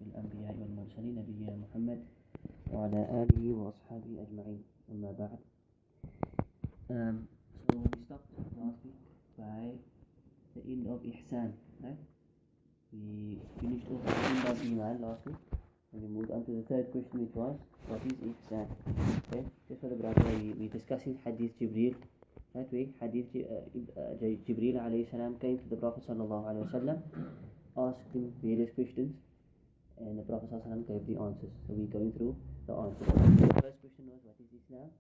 الأنبياء والمرسلين نبينا محمد وعلى آله وأصحابه أجمعين أما بعد. So we stopped last week by the end of Ihsan, right? We finished off the end of Iman last week and we moved on to the third question, which was what is Ihsan? Okay, just for the brother, we discussing Hadeeth Jibreel. That way, Hadeeth Jibreel alayhi salam came to the Prophet sallallahu alayhi wasallam, asked him various questions, and the Prophet ﷺ gave the answers. So we're going through the answers. The first question was, what is Islam?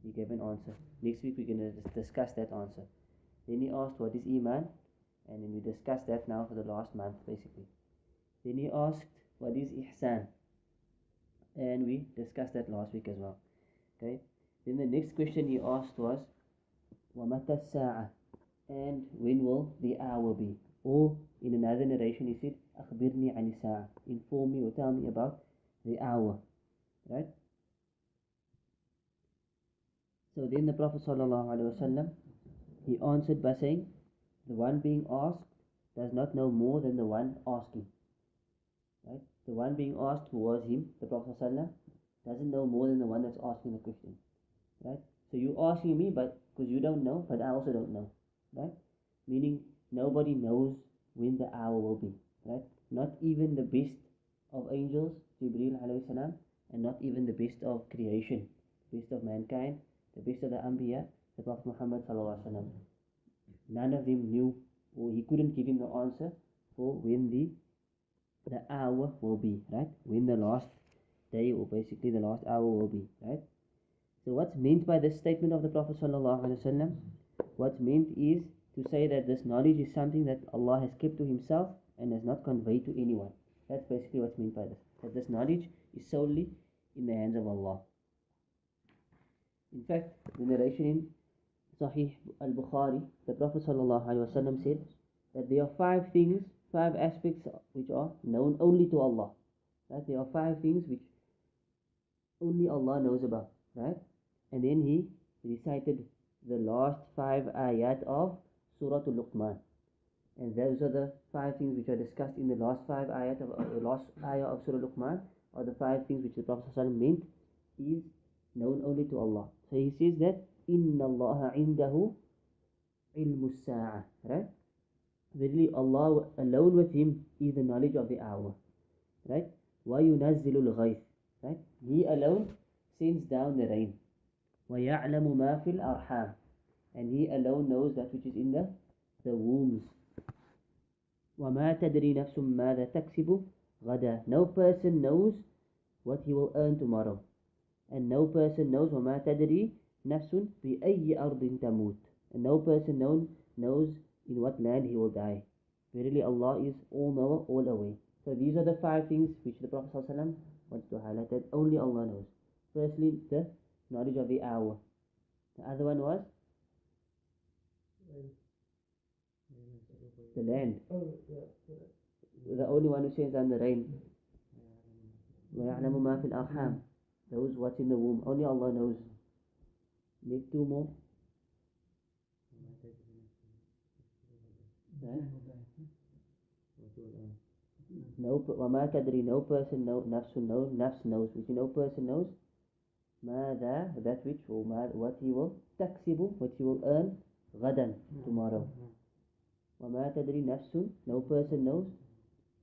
He gave an answer. Next week we're going to discuss that answer. Then he asked, what is Iman? And then we discussed that now for the last month, basically. Then he asked, what is Ihsan? And we discussed that last week as well. Okay. Then the next question he asked was, وَمَتَى السَّاعَةِ? And when will the hour be? Or in another narration he said, أخبرني عن الساعة. Inform me or tell me about the hour. Right? So then the Prophet ﷺ, he answered by saying, the one being asked does not know more than the one asking. Right? The one being asked, who was him, the Prophet ﷺ, doesn't know more than the one that's asking the question. Right? So you asking me, but because you don't know, but I also don't know. Right? Meaning nobody knows when the hour will be. Right? Not even the best of angels, Jibreel alayhi salam, and not even the best of creation, best of mankind, the best of the Anbiya, the Prophet Muhammad sallallahu alaihi wasallam. None of them knew, or he couldn't give him the answer for when the hour will be, right? When the last day, or basically the last hour will be, right? So what's meant by this statement of the Prophet sallallahu alaihi wasallam? What's meant is to say that this knowledge is something that Allah has kept to himself and has not conveyed to anyone. That's basically what's meant by this. That this knowledge is solely in the hands of Allah. In fact, the narration in Sahih al-Bukhari, the Prophet ﷺ said that there are 5 things, 5 aspects which are known only to Allah. Right? There are 5 things which only Allah knows about. Right? And then he recited the last 5 ayat of Surah Al-Luqman. And those are the 5 things which are discussed in the last 5 ayat of the last ayah of Surah Luqman, are the 5 things which the Prophet ﷺ meant is known only to Allah. So he says that إِنَّ اللَّهَ عِنْدَهُ عِلْمُ السَّاعَةِ. Right? Verily Allah alone with him is the knowledge of the hour. Right? وَيُنَزِّلُ الْغَيْثِ. Right? He alone sends down the rain. وَيَعْلَمُ مَا فِي الْأَرْحَامِ. And he alone knows that which is in the wombs. وَمَا تَدْرِي نَفْسٌ مَاذَا تَكْسِبُ غَدًا. No person knows what he will earn tomorrow. And no person knows وَمَا تَدْرِي نَفْسٌ بِأَيِّ أَرْضٍ تَمُوتُ. And no person knows in what land he will die. Verily Allah is all knower, all aware. So these are the 5 things which the Prophet ﷺ wants to highlight, that only Allah knows. Firstly, the knowledge of the hour. The other one was the land. The only one who sends down the rain. وَيَعْلَمُ مَا فِي الْأَرْحَامِ. Those what's in the womb. Only Allah knows. Need 2 more. No, وَمَا تَدْرِي. No person knows. Nafs knows. Which no person knows. ماذا, that which, or what he will تكسب, what he will earn غدا, tomorrow. وَمَا تَدْرِي نَفْسٌ. No person knows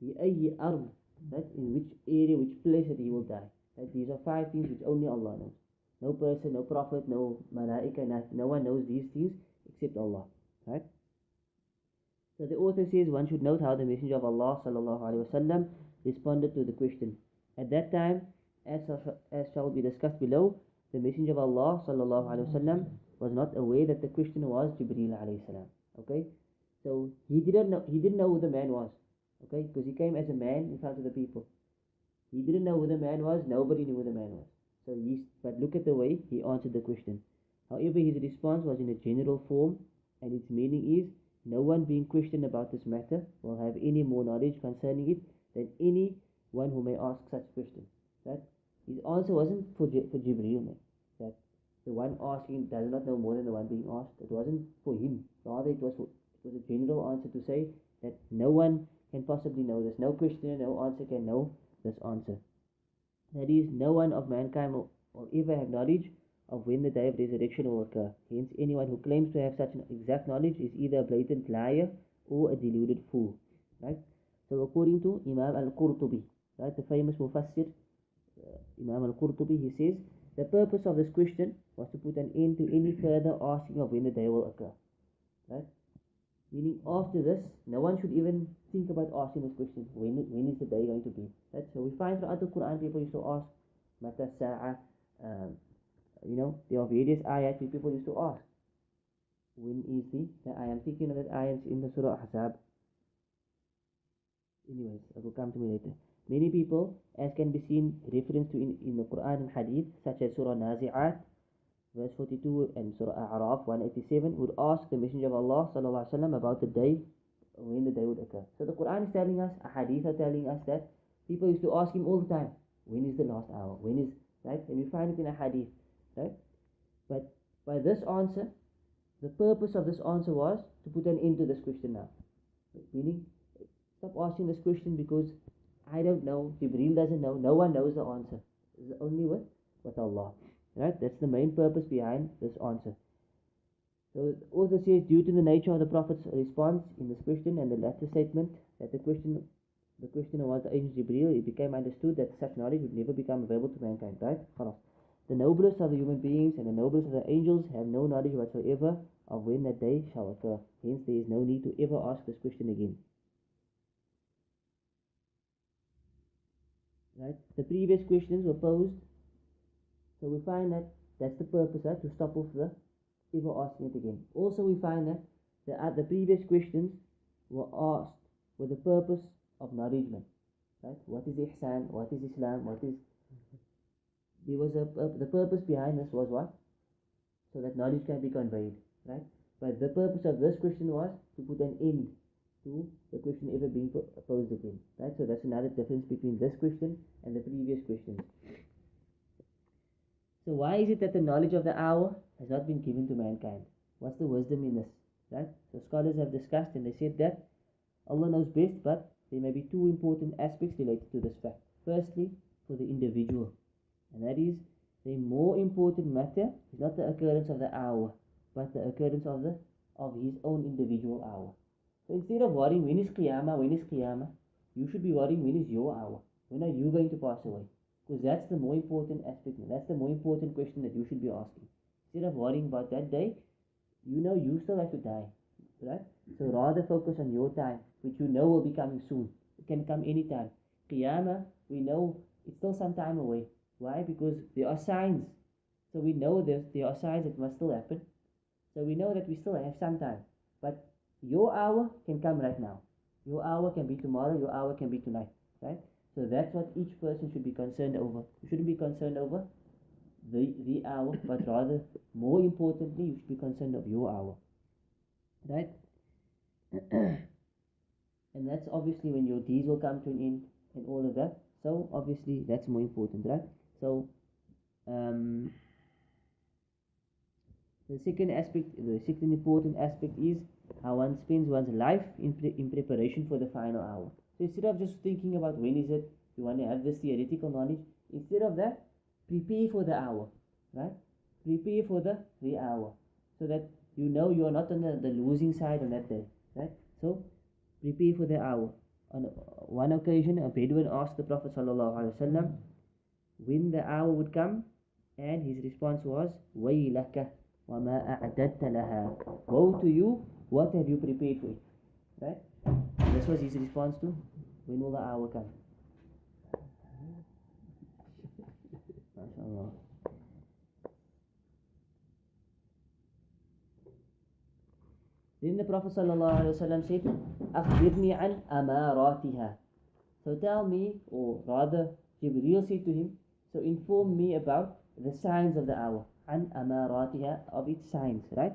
بِأَيِّ أَرْضٍ, that in which area, which place that he will die. That these are 5 things which only Allah knows. No person, no prophet, no malaika, no one knows these things except Allah. Right? So the author says one should note how the Messenger of Allah sallallahu alaihi wasallam responded to the question. At that time, as shall be discussed below, the Messenger of Allah sallallahu alaihi wasallam was not aware that the question was Jibreel alayhi salam. Okay, so he didn't know who the man was. Okay, because he came as a man in front of the people. He didn't know who the man was. Nobody knew who the man was. So but look at the way he answered the question. However, his response was in a general form, and its meaning is, no one being questioned about this matter will have any more knowledge concerning it than anyone who may ask such question. That his answer wasn't for Jibreel, that the one asking does not know more than the one being asked. It wasn't for him. Rather, it was a general answer to say that no one can possibly know this. No questioner, no answer can know this answer. That is, no one of mankind will ever have knowledge of when the day of resurrection will occur. Hence, anyone who claims to have such an exact knowledge is either a blatant liar or a deluded fool. Right? So, according to Imam al-Qurtubi, right, the famous Mufassir, Imam al-Qurtubi, he says, the purpose of this question was to put an end to any further asking of when the day will occur. Right? Meaning, after this, no one should even think about asking this question, when is the day going to be? Right? So we find throughout the Quran, people used to ask, Mata Sa'a, there are various ayat where people used to ask, when is I am thinking of that ayat in the Surah Ahzab. Anyways, it will come to me later. Many people, as can be seen reference to in the Quran and Hadith, such as Surah Nazi'at, verse 42, and Surah A'raf 187, would ask the Messenger of Allah sallallahu alaihi wasallam about the day, when the day would occur. So the Quran is telling us, a Hadith are telling us that people used to ask him all the time, when is the last hour? When is, right? And we find it in a Hadith, right? But by this answer, the purpose of this answer was to put an end to this question now. Meaning, stop asking this question because I don't know, Jibreel doesn't know, no one knows the answer. It's only with Allah. Right? That's the main purpose behind this answer. So the author says, due to the nature of the Prophet's response in this question and the latter statement that the questioner was the angel Jibreel, it became understood that such knowledge would never become available to mankind. Right? The noblest of the human beings and the noblest of the angels have no knowledge whatsoever of when that day shall occur. Hence, there is no need to ever ask this question again. Right? The previous questions were posed, so we find that that's the purpose, right? To stop off the ever asking it again. Also, we find that the previous questions were asked with the purpose of nourishment. Right? What is ihsan? What is Islam? There was the purpose behind this was what? So that knowledge can be conveyed, right? But the purpose of this question was to put an end to the question ever being posed again, right? So that's another difference between this question and the previous questions. So why is it that the knowledge of the hour has not been given to mankind? What's the wisdom in this, right? So scholars have discussed and they said that Allah knows best, but there may be two important aspects related to this fact. Firstly, for the individual, and that is the more important matter is not the occurrence of the hour, but the occurrence of his own individual hour. So instead of worrying when is Qiyamah, you should be worrying when is your hour. When are you going to pass away? Because that's the more important aspect. That's the more important question that you should be asking. Instead of worrying about that day, you know you still have to die, right? So rather focus on your time, which you know will be coming soon. It can come anytime. Qiyamah, we know it's still some time away. Why? Because there are signs. So we know there are signs that must still happen. So we know that we still have some time. But your hour can come right now. Your hour can be tomorrow. Your hour can be tonight. Right? So that's what each person should be concerned over. You shouldn't be concerned over the hour, but rather, more importantly, you should be concerned of your hour. Right? And that's obviously when your deeds will come to an end and all of that. So obviously that's more important, right? So the second important aspect is how one spends one's life in preparation for the final hour. So instead of just thinking about when is it, you want to have this theoretical knowledge, instead of that, prepare for the hour, right? Prepare for the hour, so that you know you are not on the losing side on that day, right? So prepare for the hour. On one occasion, a Bedouin asked the Prophet ﷺ when the hour would come, and his response was, وَيْلَكَ وَمَا أَعْدَدْتَ لَهَا. Woe to you, what have you prepared for it? Right? This was his response to when will the hour come. MashaAllah. Then the Prophet ﷺ said, أخبرني عن أماراتها. So tell me, or rather Jibreel said to him, so inform me about the signs of the hour. عن أماراتها, of its signs, right?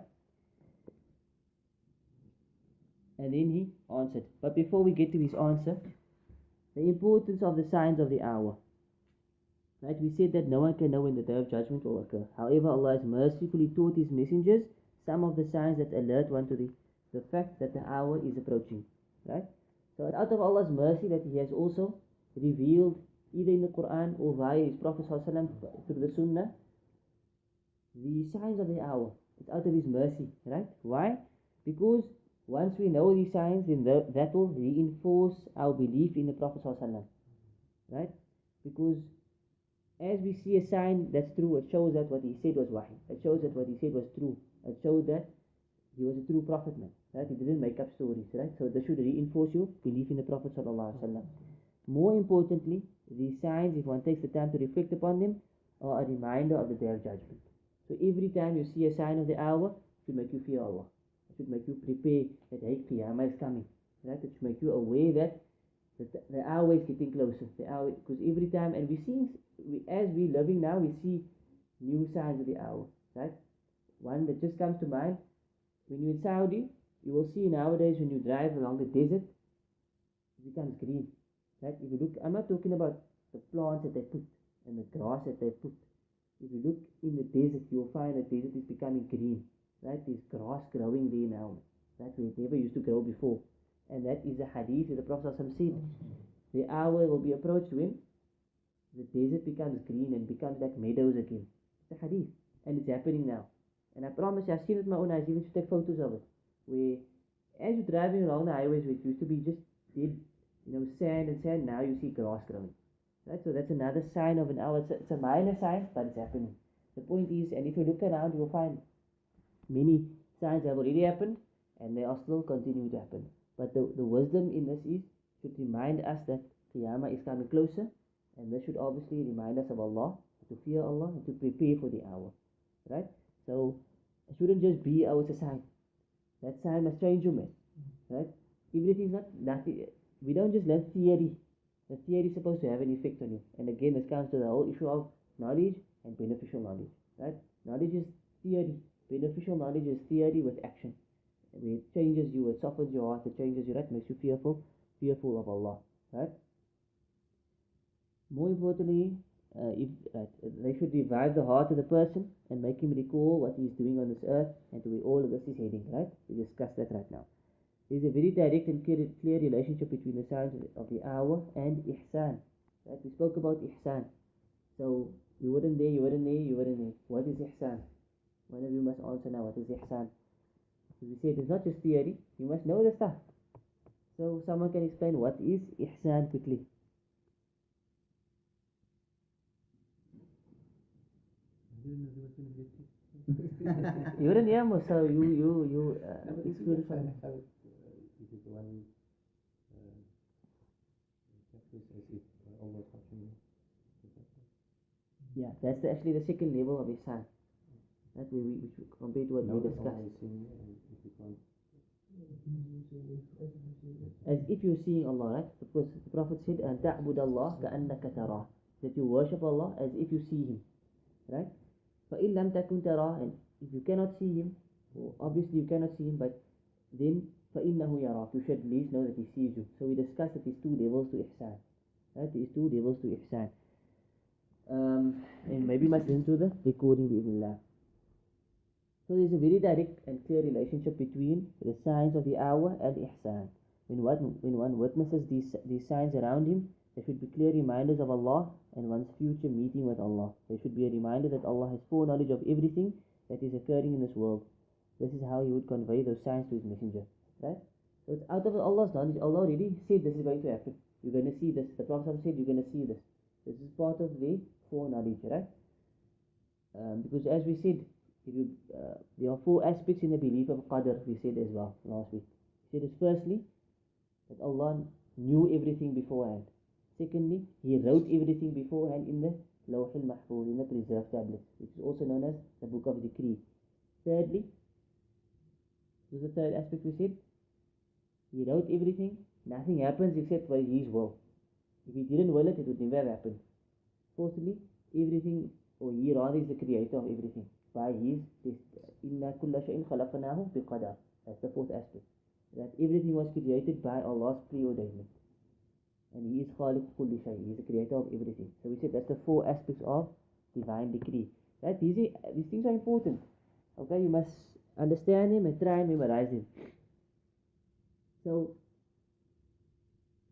And then he answered. But before we get to his answer, the importance of the signs of the hour. Right? We said that no one can know when the day of judgment will occur. However, Allah has mercifully taught His messengers some of the signs that alert one to the fact that the hour is approaching. Right? So out of Allah's mercy that He has also revealed either in the Quran or via his Prophet ﷺ through the Sunnah, the signs of the hour. It's out of his mercy, right? Why? Because once we know these signs, then that will reinforce our belief in the Prophet ﷺ, right? Because as we see a sign that's true, it shows that what he said was wahi. It shows that what he said was true. It shows that he was a true prophet, man. Right? He didn't make up stories, right? So this should reinforce your belief in the Prophet ﷺ. More importantly, these signs, if one takes the time to reflect upon them, are a reminder of the Day of Judgment. So every time you see a sign of the hour, it should make you fear Allah. It should make you prepare that, hey, Qiyamah is coming. Right? It should make you aware that the hour is getting closer. The hour, because every time, and as we're living now, we see new signs of the hour. Right? One that just comes to mind, when you're in Saudi, you will see nowadays when you drive along the desert, it becomes green. Right? If you look, I'm not talking about the plants that they put and the grass that they put. If you look in the desert, you'll find the desert is becoming green. Right? There's grass growing there now. Right? Where it never used to grow before. And that is a hadith that the Prophet said. The hour will be approached when the desert becomes green and becomes like meadows again. It's a hadith. And it's happening now. And I promise you, I've seen it with my own eyes. Even to take photos of it. Where as you're driving along the highways, which used to be just dead, sand and sand, now you see grass growing. Right? So that's another sign of an hour. It's a minor sign, but it's happening. The point is, and if you look around, you'll find many signs have already happened, and they are still continuing to happen. But the wisdom in this should remind us that Qiyamah is coming closer, and this should obviously remind us of Allah, to fear Allah, and to prepare for the hour. Right? So it shouldn't just be, oh, it's a sign. That sign must change you, man. Right? Everything's not nothing. We don't just learn theory. The theory is supposed to have an effect on you. And again, this comes to the whole issue of knowledge and beneficial knowledge. Right? Knowledge is theory. Beneficial knowledge is theory with action. It changes you, it softens your heart, it changes you, right? Makes you fearful of Allah. Right? More importantly, they should revive the heart of the person and make him recall what he is doing on this earth and to where all of this is heading, right? We discussed that right now. There is a very direct and clear relationship between the signs of the hour and ihsan. Right? We spoke about ihsan. So, you weren't there. What is ihsan? One of you must answer now, what is ihsan? So we said it's not just theory, you must know the stuff. So, someone can explain what is ihsan quickly. You wouldn't hear me, so you it's good for me. This is one practice as if Allah touching you. Yeah, that's actually the second level of ihsan. That we compared to what we discussed. As if you're seeing Allah, right? Because the Prophet said, "And ta'bud Allah ka'annaka tarah," that you worship Allah as if you see Him, right? فَإِن لَمْ تَكُنْ تَرَاهُ, and if you cannot see Him, well, obviously you cannot see Him, but then فَإِنَّهُ يَرَاكَ, you should at least know that He sees you. So we discussed that these two levels to ihsan, right? These two levels to ihsan. And maybe must listen to the recording bi'idhnillah. So there's a very direct and clear relationship between the signs of the hour and ihsan. When one witnesses these signs around him, there should be clear reminders of Allah and one's future meeting with Allah. There should be a reminder that Allah has foreknowledge of everything that is occurring in this world. This is how He would convey those signs to His messenger. Right? So it's out of Allah's knowledge. Allah already said this is going to happen. You're going to see this. The Prophet said you're going to see this. This is part of the foreknowledge, right? Because as we said, there are four aspects in the belief of Qadr, we said as well last week. We said is firstly, that Allah knew everything beforehand. Secondly, He wrote everything beforehand in the Lawh al-Mahfuz, in the preserved tablets, which is also known as the Book of Decree. Thirdly, this is the third aspect we said, He wrote everything, nothing happens except by His will. If He didn't will it, it would never have happened. Fourthly, everything, or He rather is the creator of everything. By His, إِنَّا كُلَّ شَيْءٍ خَلَقْنَاهُ بِقَدَرٍ. That's the fourth aspect. That everything was created by Allah's preordainment. And He is Khaliq kulli shay. He is the creator of everything. So we said that's the four aspects of divine decree. Right? These things are important. Okay, you must understand them and try and memorize them. So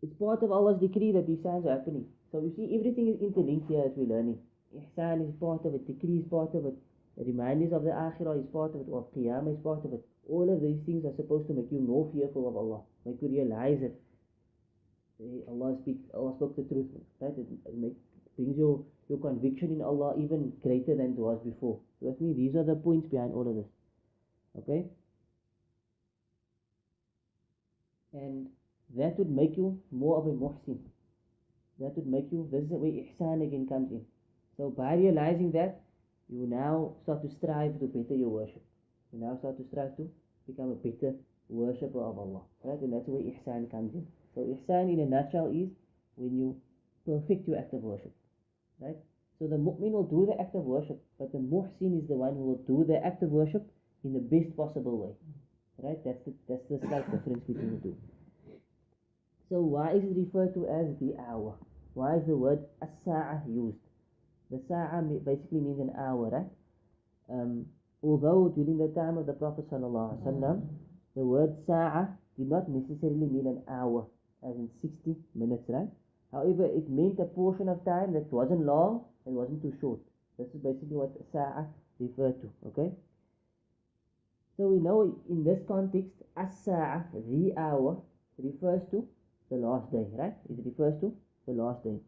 it's part of Allah's decree that these signs are happening. So you see, everything is interlinked here as we're learning. Ihsan is part of it, dhikr is part of it, the reminders of the akhirah is part of it, or qiyamah is part of it. All of these things are supposed to make you more fearful of Allah, make you realize it. Allah spoke the truth, right? It brings your conviction in Allah even greater than it was before. So with me, these are the points behind all of this. Okay? And that would make you more of a muhsin. That would make you, this is where ihsan again comes in. So by realizing that, you now start to strive to better your worship. You now start to strive to become a better worshipper of Allah. Right? And that's where ihsan comes in. So ihsan in a nutshell is when you perfect your act of worship. Right? So the mu'min will do the act of worship, but the muhsin is the one who will do the act of worship in the best possible way. Right? That's the slight difference between the two. So why is it referred to as the hour? Why is the word as-sa'ah used? The sa'ah basically means an hour, right? Although during the time of the Prophet ﷺ, the word sa'ah did not necessarily mean an hour, as in 60 minutes, right? However, it meant a portion of time that wasn't long and wasn't too short. This is basically what sa'ah referred to, okay? So we know in this context, as-sa'ah, the hour, refers to the last day, right? It refers to the last day.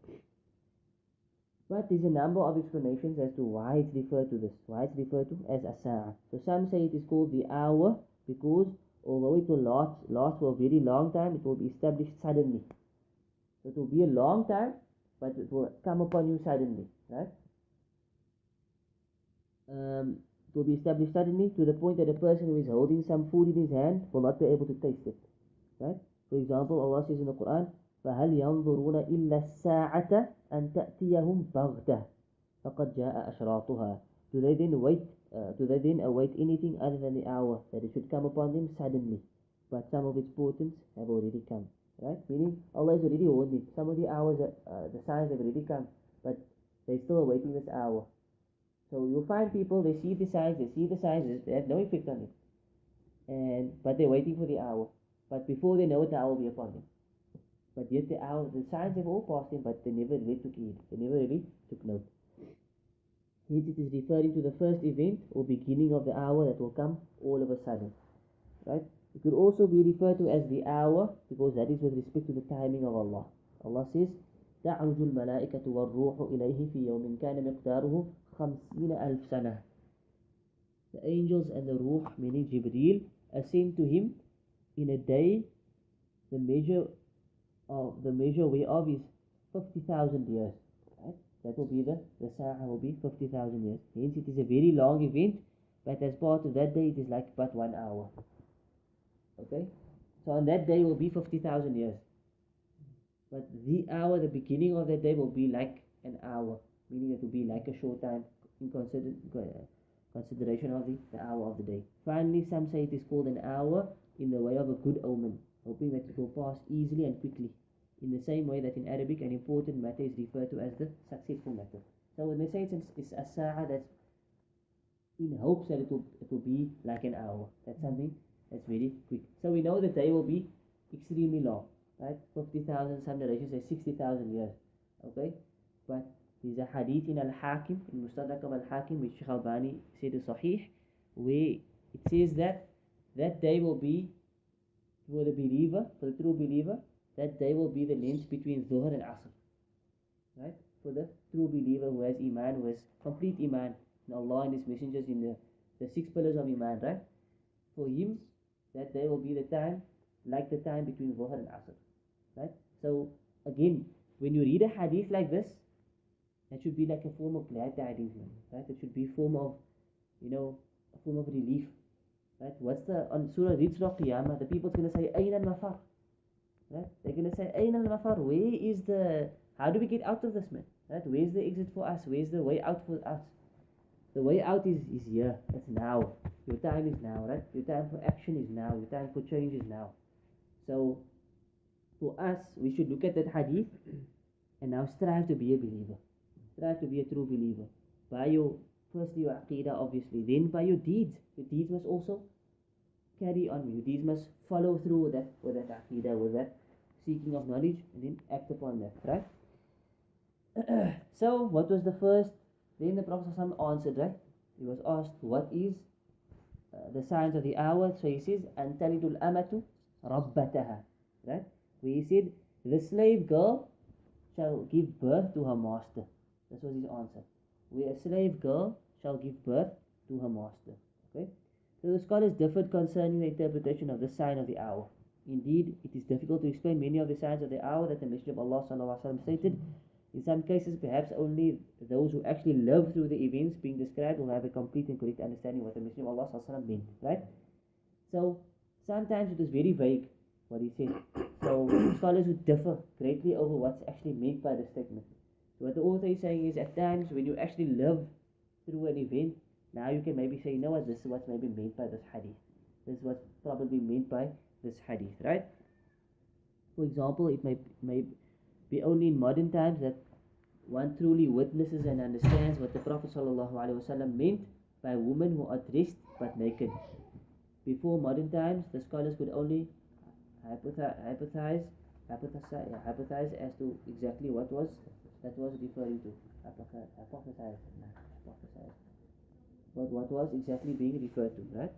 But there's a number of explanations as to why it's referred to this, why it's referred to as as-sa'ah. So some say it is called the hour because although it will last for a very long time, it will be established suddenly. So it will be a long time, but it will come upon you suddenly, right? It will be established suddenly to the point that a person who is holding some food in his hand will not be able to taste it, right? For example, Allah says in the Quran, فَهَلْ يَنْظُرُونَ إِلَّا السَّاعَةَ أَنْ تَأْتِيَهُمْ بَغْتَةً فَقَدْ جَاءَ أَشْرَاطُهَا. Do they then await anything other than the hour that it should come upon them suddenly? But some of its portents have already come, right? Meaning Allah is already warned them. Some of the hours, the signs have already come, but they're still awaiting this hour. So you'll find people, they see the signs, they have no effect on it, but they're waiting for the hour. But before they know it, the hour will be upon them. But yet the signs have all passed them, but they never really took heed. They never really took note. Hence it is referring to the first event or beginning of the hour that will come all of a sudden. Right? It could also be referred to as the hour because that is with respect to the timing of Allah. Allah says, تَعْرُجُ الْمَلَائِكَةُ وَالرُّوحُ إِلَيْهِ فِي يَوْمٍ كَانَ مِقْدَارُهُ 50,000 سَنَةً. The angels and the ruh, meaning Jibreel, ascend to him in a day, the measure whereof is 50,000 years. Right? That will be the sa'ah will be 50,000 years. Hence it is a very long event, but as part of that day it is like but 1 hour. Okay? So on that day will be 50,000 years. But the hour, the beginning of that day will be like an hour, meaning it will be like a short time in consideration of the hour of the day. Finally, some say it is called an hour in the way of a good omen, hoping that it will pass easily and quickly. In the same way that in Arabic an important matter is referred to as the successful matter. So when they say it's a sa'a, that's in hopes that it will be like an hour. That's something that's very quick. So we know the day will be extremely long, right? 50,000, some narrations say 60,000 years. Okay? But there's a hadith in Al-Hakim, in Mustadrak of Al-Hakim, which Shaykh Albani said is Sahih, where it says that that day will be, for the believer, for the true believer, that day will be the length between Dhuhr and Asr. Right? For the true believer who has Iman, who has complete Iman in Allah and His messengers, in the 6 pillars of Iman, right? For him, that day will be the time, like the time between Dhuhr and Asr. Right? So, again, when you read a hadith like this, that should be like a form of glad tidings, right? It should be a form of, a form of relief. Right? On Surah Qiyamah, the people's going to say, Ayn al-Mafar. Right? They're going to say, Ayn al-Mafar, how do we get out of this, man? Right? Where's the exit for us? Where's the way out for us? The way out is here. It's now. Your time is now, right? Your time for action is now. Your time for change is now. So, for us, we should look at that hadith and now strive to be a believer. Strive to be a true believer. Firstly your aqidah, obviously. Then by your deeds. Your deeds must also carry on. Your deeds must follow through with that aqidah, with that seeking of knowledge, and then act upon that, right? So what was the first? Then the Prophet ﷺ answered, right? He was asked, what is the signs of the hour? So he says, أَن تَلِدُ الْأَمَةُ رَبَّتَهَا. Right? Where he said, the slave girl shall give birth to her master. That was his answer. Where a slave girl shall give birth to her master. Okay? So the scholars differed concerning the interpretation of the sign of the hour. Indeed, it is difficult to explain many of the signs of the hour that the Messenger of Allah ﷺ stated. In some cases, perhaps only those who actually live through the events being described will have a complete and correct understanding of what the Messenger of Allah ﷺ meant. Right? So sometimes it is very vague what he said. So scholars would differ greatly over what's actually meant by the statement. So what the author is saying is, at times when you actually live through an event, now you can maybe say, you know what, this is what's maybe meant by this hadith. This is what's probably meant by this hadith, right? For example, it may be only in modern times that one truly witnesses and understands what the Prophet ﷺ meant by women who are dressed but naked. Before modern times, the scholars could only hypothesize as to exactly what was referring to. Hypothesize. But what was exactly being referred to, right?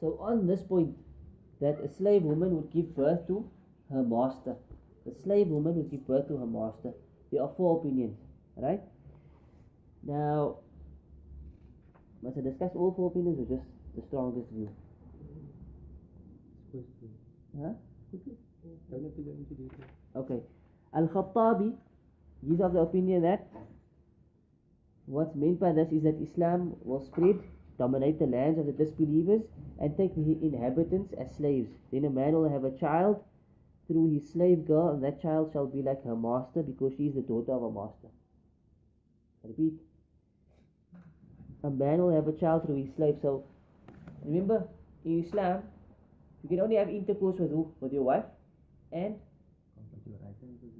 So on this point, that a slave woman would give birth to her master. The slave woman would give birth to her master. There are four opinions, right? Now, must I discuss all four opinions or just the strongest view? Huh? Don't have to go into detail. Okay. Al-Khattabi, he's of the opinion that what's meant by this is that Islam will spread, dominate the lands of the disbelievers, and take the inhabitants as slaves. Then a man will have a child through his slave girl, and that child shall be like her master because she is the daughter of a master. I repeat. A man will have a child through his slave. So, remember, in Islam, you can only have intercourse with who? With your wife and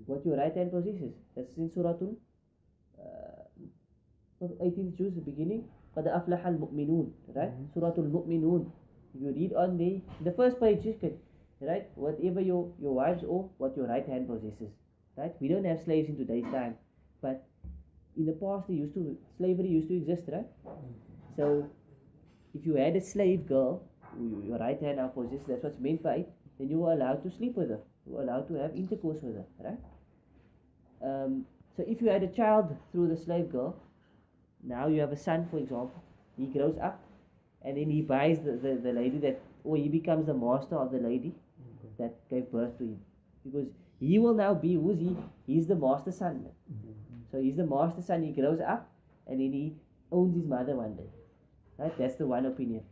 what your right hand possesses. That's in Surah 18th Juz, the beginning. قَدْ أَفْلَحَ الْمُؤْمِنُونَ, right? Surah Al-Mu'minun. If you read on the first page, right? Whatever your wives or what your right hand possesses, right? We don't have slaves in today's time, but in the past slavery used to exist, right? So if you had a slave girl, your right hand now possesses, that's what's meant by it, then you were allowed to sleep with her. You were allowed to have intercourse with her, right? So if you had a child through the slave girl, now you have a son, for example, he grows up, and then he buys the lady that, or he becomes the master of the lady that gave birth to him. Because he will now be, who's he? He's the master son. So he's the master son, he grows up, and then he owns his mother one day. Right? That's the one opinion.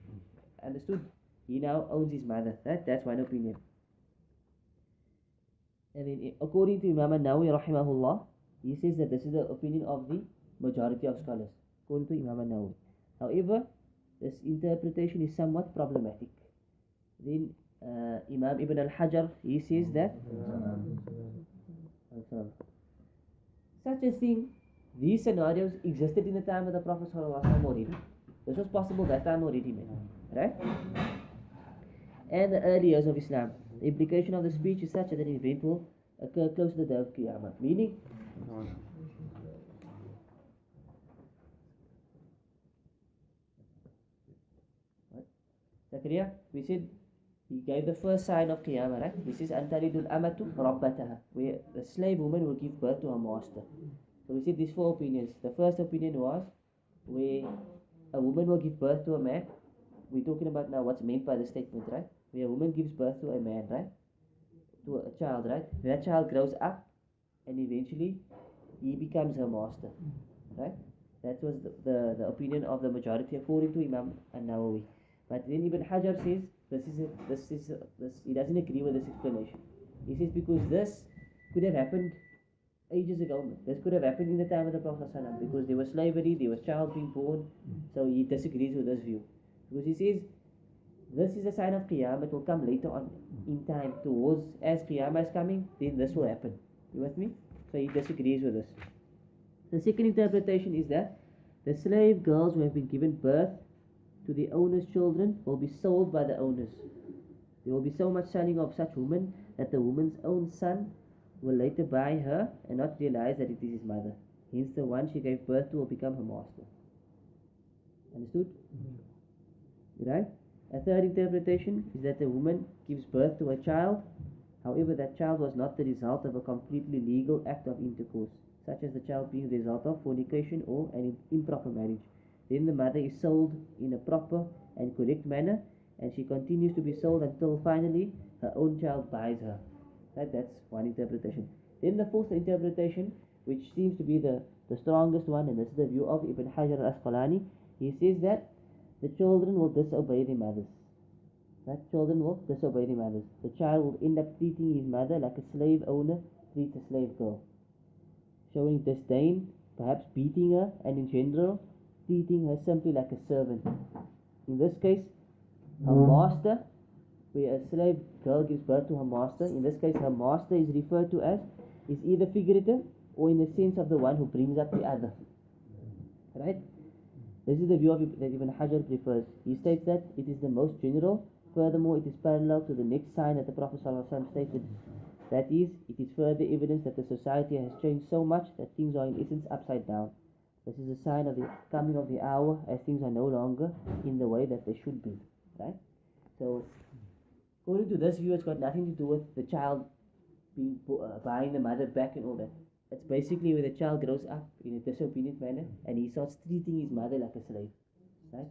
Understood? He now owns his mother. Right? That's one opinion. And then according to Imam An-Nawawi rahimahullah, he says that this is the opinion of the majority of scholars, according to Imam An-Nawawi. However, this interpretation is somewhat problematic. Then Imam Ibn al-Hajar, he says that such a thing, these scenarios existed in the time of the Prophet ﷺ already. This was possible that time already, man. Right? And the early years of Islam. The implication of the speech is such that an event will occur close to the day of Qiyamah. Meaning, right? Zakaria, we said he gave the first sign of Qiyamah, right? He says, Antaridul amatu rabbataha, where the slave woman will give birth to her master. So we said these four opinions. The first opinion was where a woman will give birth to a man. We're talking about now what's meant by the statement, right? Where a woman gives birth to a man, right? To a child, right? That child grows up and eventually he becomes her master, right? That was the opinion of the majority according to Imam An-Nawawi. But then Ibn Hajar says he doesn't agree with this explanation. He says because this could have happened ages ago. This could have happened in the time of the Prophet ﷺ, because there was slavery, there was child being born. So he disagrees with this view. Because he says this is a sign of Qiyamah. It will come later on in time towards as Qiyamah is coming, then this will happen. You with me? So he disagrees with this. The second interpretation is that the slave girls who have been given birth to the owner's children will be sold by the owners. There will be so much selling of such women that the woman's own son will later buy her and not realize that it is his mother. Hence, the one she gave birth to will become her master. Understood? Right? A third interpretation is that the woman gives birth to a child. However, that child was not the result of a completely legal act of intercourse, such as the child being the result of fornication or an improper marriage. Then the mother is sold in a proper and correct manner, and she continues to be sold until finally her own child buys her. Right? That's one interpretation. Then the fourth interpretation, which seems to be the strongest one, and this is the view of Ibn Hajar al-Asqalani, he says that the children will disobey their mothers. Right? Children will disobey their mothers. The child will end up treating his mother like a slave owner treats a slave girl, showing disdain, perhaps beating her, and in general, treating her simply like a servant. In this case, her master, where a slave girl gives birth to her master, in this case, her master is referred to as, is either figurative or in the sense of the one who brings up the other. Right? This is the view that Ibn Hajar prefers. He states that it is the most general. Furthermore, it is parallel to the next sign that the Prophet ﷺ stated. That is, it is further evidence that the society has changed so much that things are in essence upside down. This is a sign of the coming of the hour, as things are no longer in the way that they should be. Right? So, according to this view, it's got nothing to do with the child being buying the mother back and all that. It's basically where the child grows up in a disobedient manner and he starts treating his mother like a slave. Right?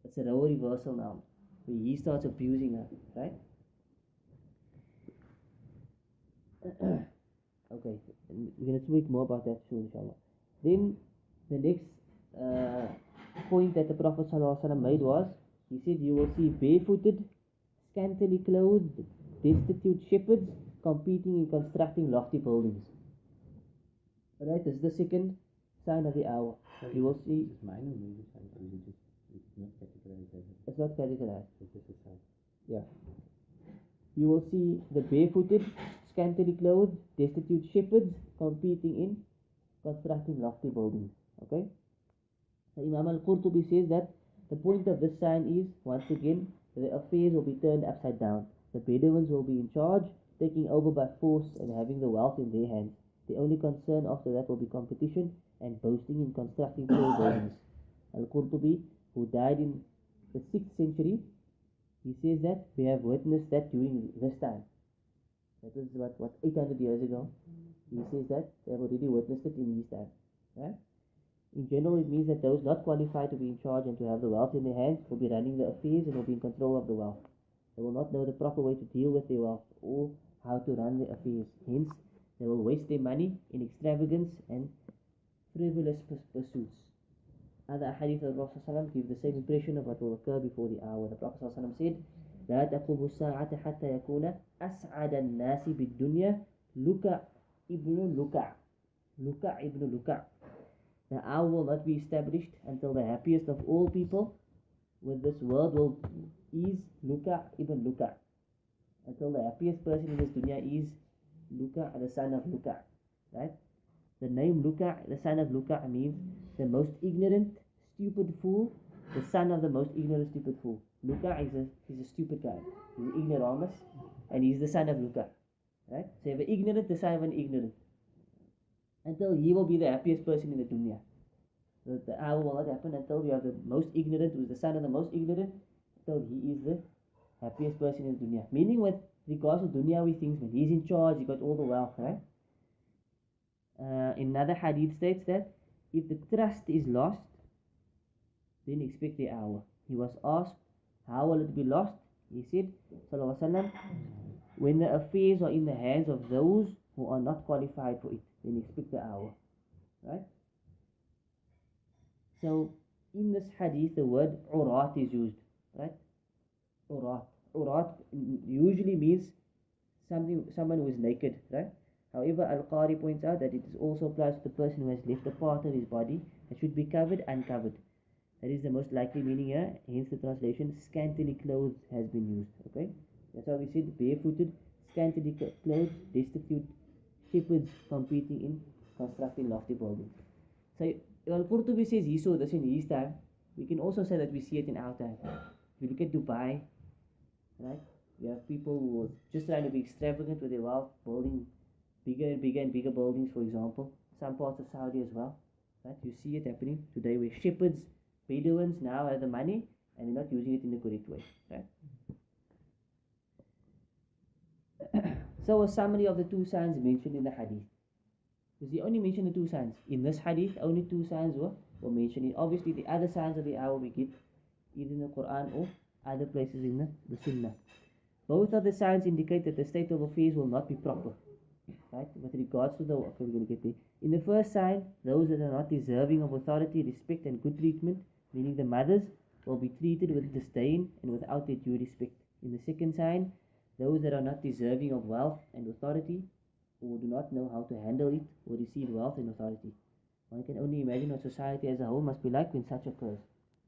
It's a role reversal now, where he starts abusing her. Right? Okay, and we're going to speak more about that soon, inshallah. Then the next point that the Prophet ﷺ made was, he said, you will see barefooted, scantily clothed, destitute shepherds competing in constructing lofty buildings. Alright, this is the second sign of the hour. So you will see. It's minor or major sign, or is it just, it's not categorized as a, It's not categorized. it's just a sign. Yeah. You will see the barefooted, scantily clothed, destitute shepherds competing in constructing lofty buildings. Okay? So Imam al-Qurtubi says that the point of this sign is, once again, the affairs will be turned upside down. The Bedouins will be in charge, taking over by force and having the wealth in their hands. The only concern after that will be competition and boasting in constructing tall buildings. Al-Qurtubi, who died in the 6th century, he says that we have witnessed that during this time. That was what 800 years ago. He says that they have already witnessed it in his time. Right? In general, it means that those not qualified to be in charge and to have the wealth in their hands will be running the affairs and will be in control of the wealth. They will not know the proper way to deal with their wealth or how to run their affairs. Hence, they will waste their money in extravagance and frivolous pursuits. Other hadith of the Prophet give the same impression of what will occur before the hour. The Prophet said, لا تقوم الساعة حتى يكون أسعد الناس بالدنيا لكع ابن لكع لكع ابن لكع. The hour will not be established until the happiest of all people with this world is Luka ibn Luka. Until the happiest person in this dunya is Luka, the son of Luka. Right? The name Luka, the son of Luka, means the most ignorant, stupid fool, the son of the most ignorant, stupid fool. Luka is a stupid guy. He's an ignoramus, and he's the son of Luka. Right? So you have an ignorant, the son of an ignorant. Until he will be the happiest person in the dunya. The hour will not happen until you have the most ignorant, who is the son of the most ignorant, until he is the happiest person in the dunya. Meaning with regards to dunyawi things, when he's in charge, he got all the wealth, right? Another hadith states that if the trust is lost, then expect the hour. He was asked, how will it be lost? He said, Sallallahu Alaihi Wasallam, when the affairs are in the hands of those who are not qualified for it, then expect the hour. Right? So, in this hadith, the word urat is used, right? Urat. Urat usually means someone who is naked, right? However, Al-Qari points out that it is also applies to the person who has left a part of his body that should be covered, uncovered. That is the most likely meaning here, hence the translation, scantily clothed has been used, okay? That's why we said barefooted, scantily clothed, destitute, shepherds competing in constructing lofty buildings. So, Al-Qurtubi says he saw this in his time. We can also say that we see it in our time. If you look at Dubai, right? You have people who are just trying to be extravagant with their wealth, building bigger and bigger and bigger buildings, for example. Some parts of Saudi as well. Right? You see it happening today where shepherds, Bedouins now have the money and they're not using it in the correct way. Right? So a summary of the two signs mentioned in the hadith. Because he only mentioned the two signs. In this hadith, only two signs were mentioned. Obviously, the other signs of the hour we get either in the Quran or other places in the Sunnah. Both of the signs indicate that the state of affairs will not be proper. Right? With regards to the... Okay, we're going to get there. In the first sign, those that are not deserving of authority, respect and good treatment, meaning the mothers, will be treated with disdain and without their due respect. In the second sign, those that are not deserving of wealth and authority, or do not know how to handle it, will receive wealth and authority. One can only imagine what society as a whole must be like when such occurs.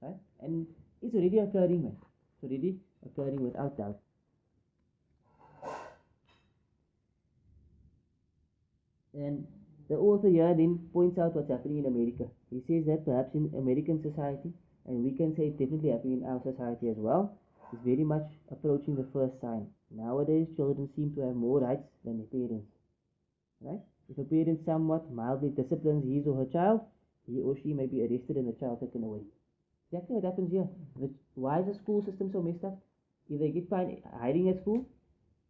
Right? And it's already occurring, man. It's already occurring without doubt. And the author here then points out what's happening in America. He says that perhaps in American society, and we can say it's definitely happening in our society as well, is very much approaching the first sign. Nowadays, children seem to have more rights than their parents. Right? If a parent somewhat mildly disciplines his or her child, he or she may be arrested and the child taken away. Exactly what happens here. Why is the school system so messed up? If they get fined hiding at school,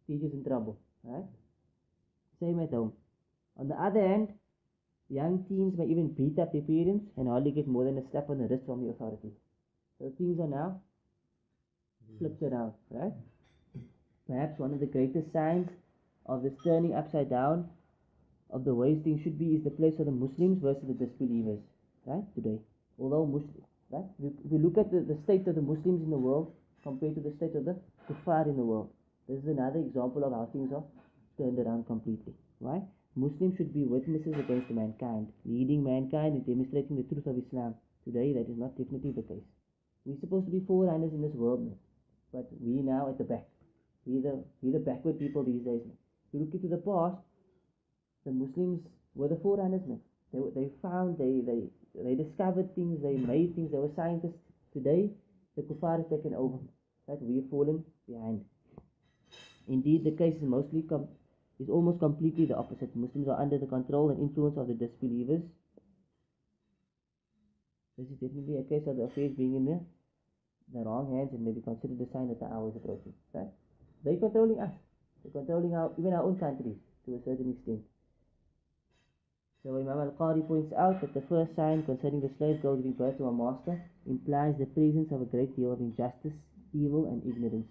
teachers in trouble. Right? Same at home. On the other hand, young teens may even beat up their parents and hardly get more than a slap on the wrist from the authorities. So things are now flipped around, right? Perhaps one of the greatest signs of this turning upside down of the ways things should be is the place of the Muslims versus the disbelievers, right? Today, although Muslims, right? If we look at the state of the Muslims in the world compared to the state of the kuffar in the world, this is another example of how things are turned around completely. Why? Muslims should be witnesses against mankind, leading mankind in demonstrating the truth of Islam. Today, that is not definitely the case. We're supposed to be forerunners in this world, man. But we now at the back. We're the backward people these days, man. If you look into the past, the Muslims were the forerunners, man. They found, they discovered things, they made things, they were scientists. Today, the kuffar has taken over. Right? We've fallen behind. Indeed, the case is almost completely the opposite. Muslims are under the control and influence of the disbelievers. This is definitely a case of the affairs being in the wrong hands and may be considered a sign that the hour is approaching. Right? They're controlling us. They're controlling even our own countries to a certain extent. So Imam al-Qari points out that the first sign concerning the slave girl giving birth to a master implies the presence of a great deal of injustice, evil and ignorance.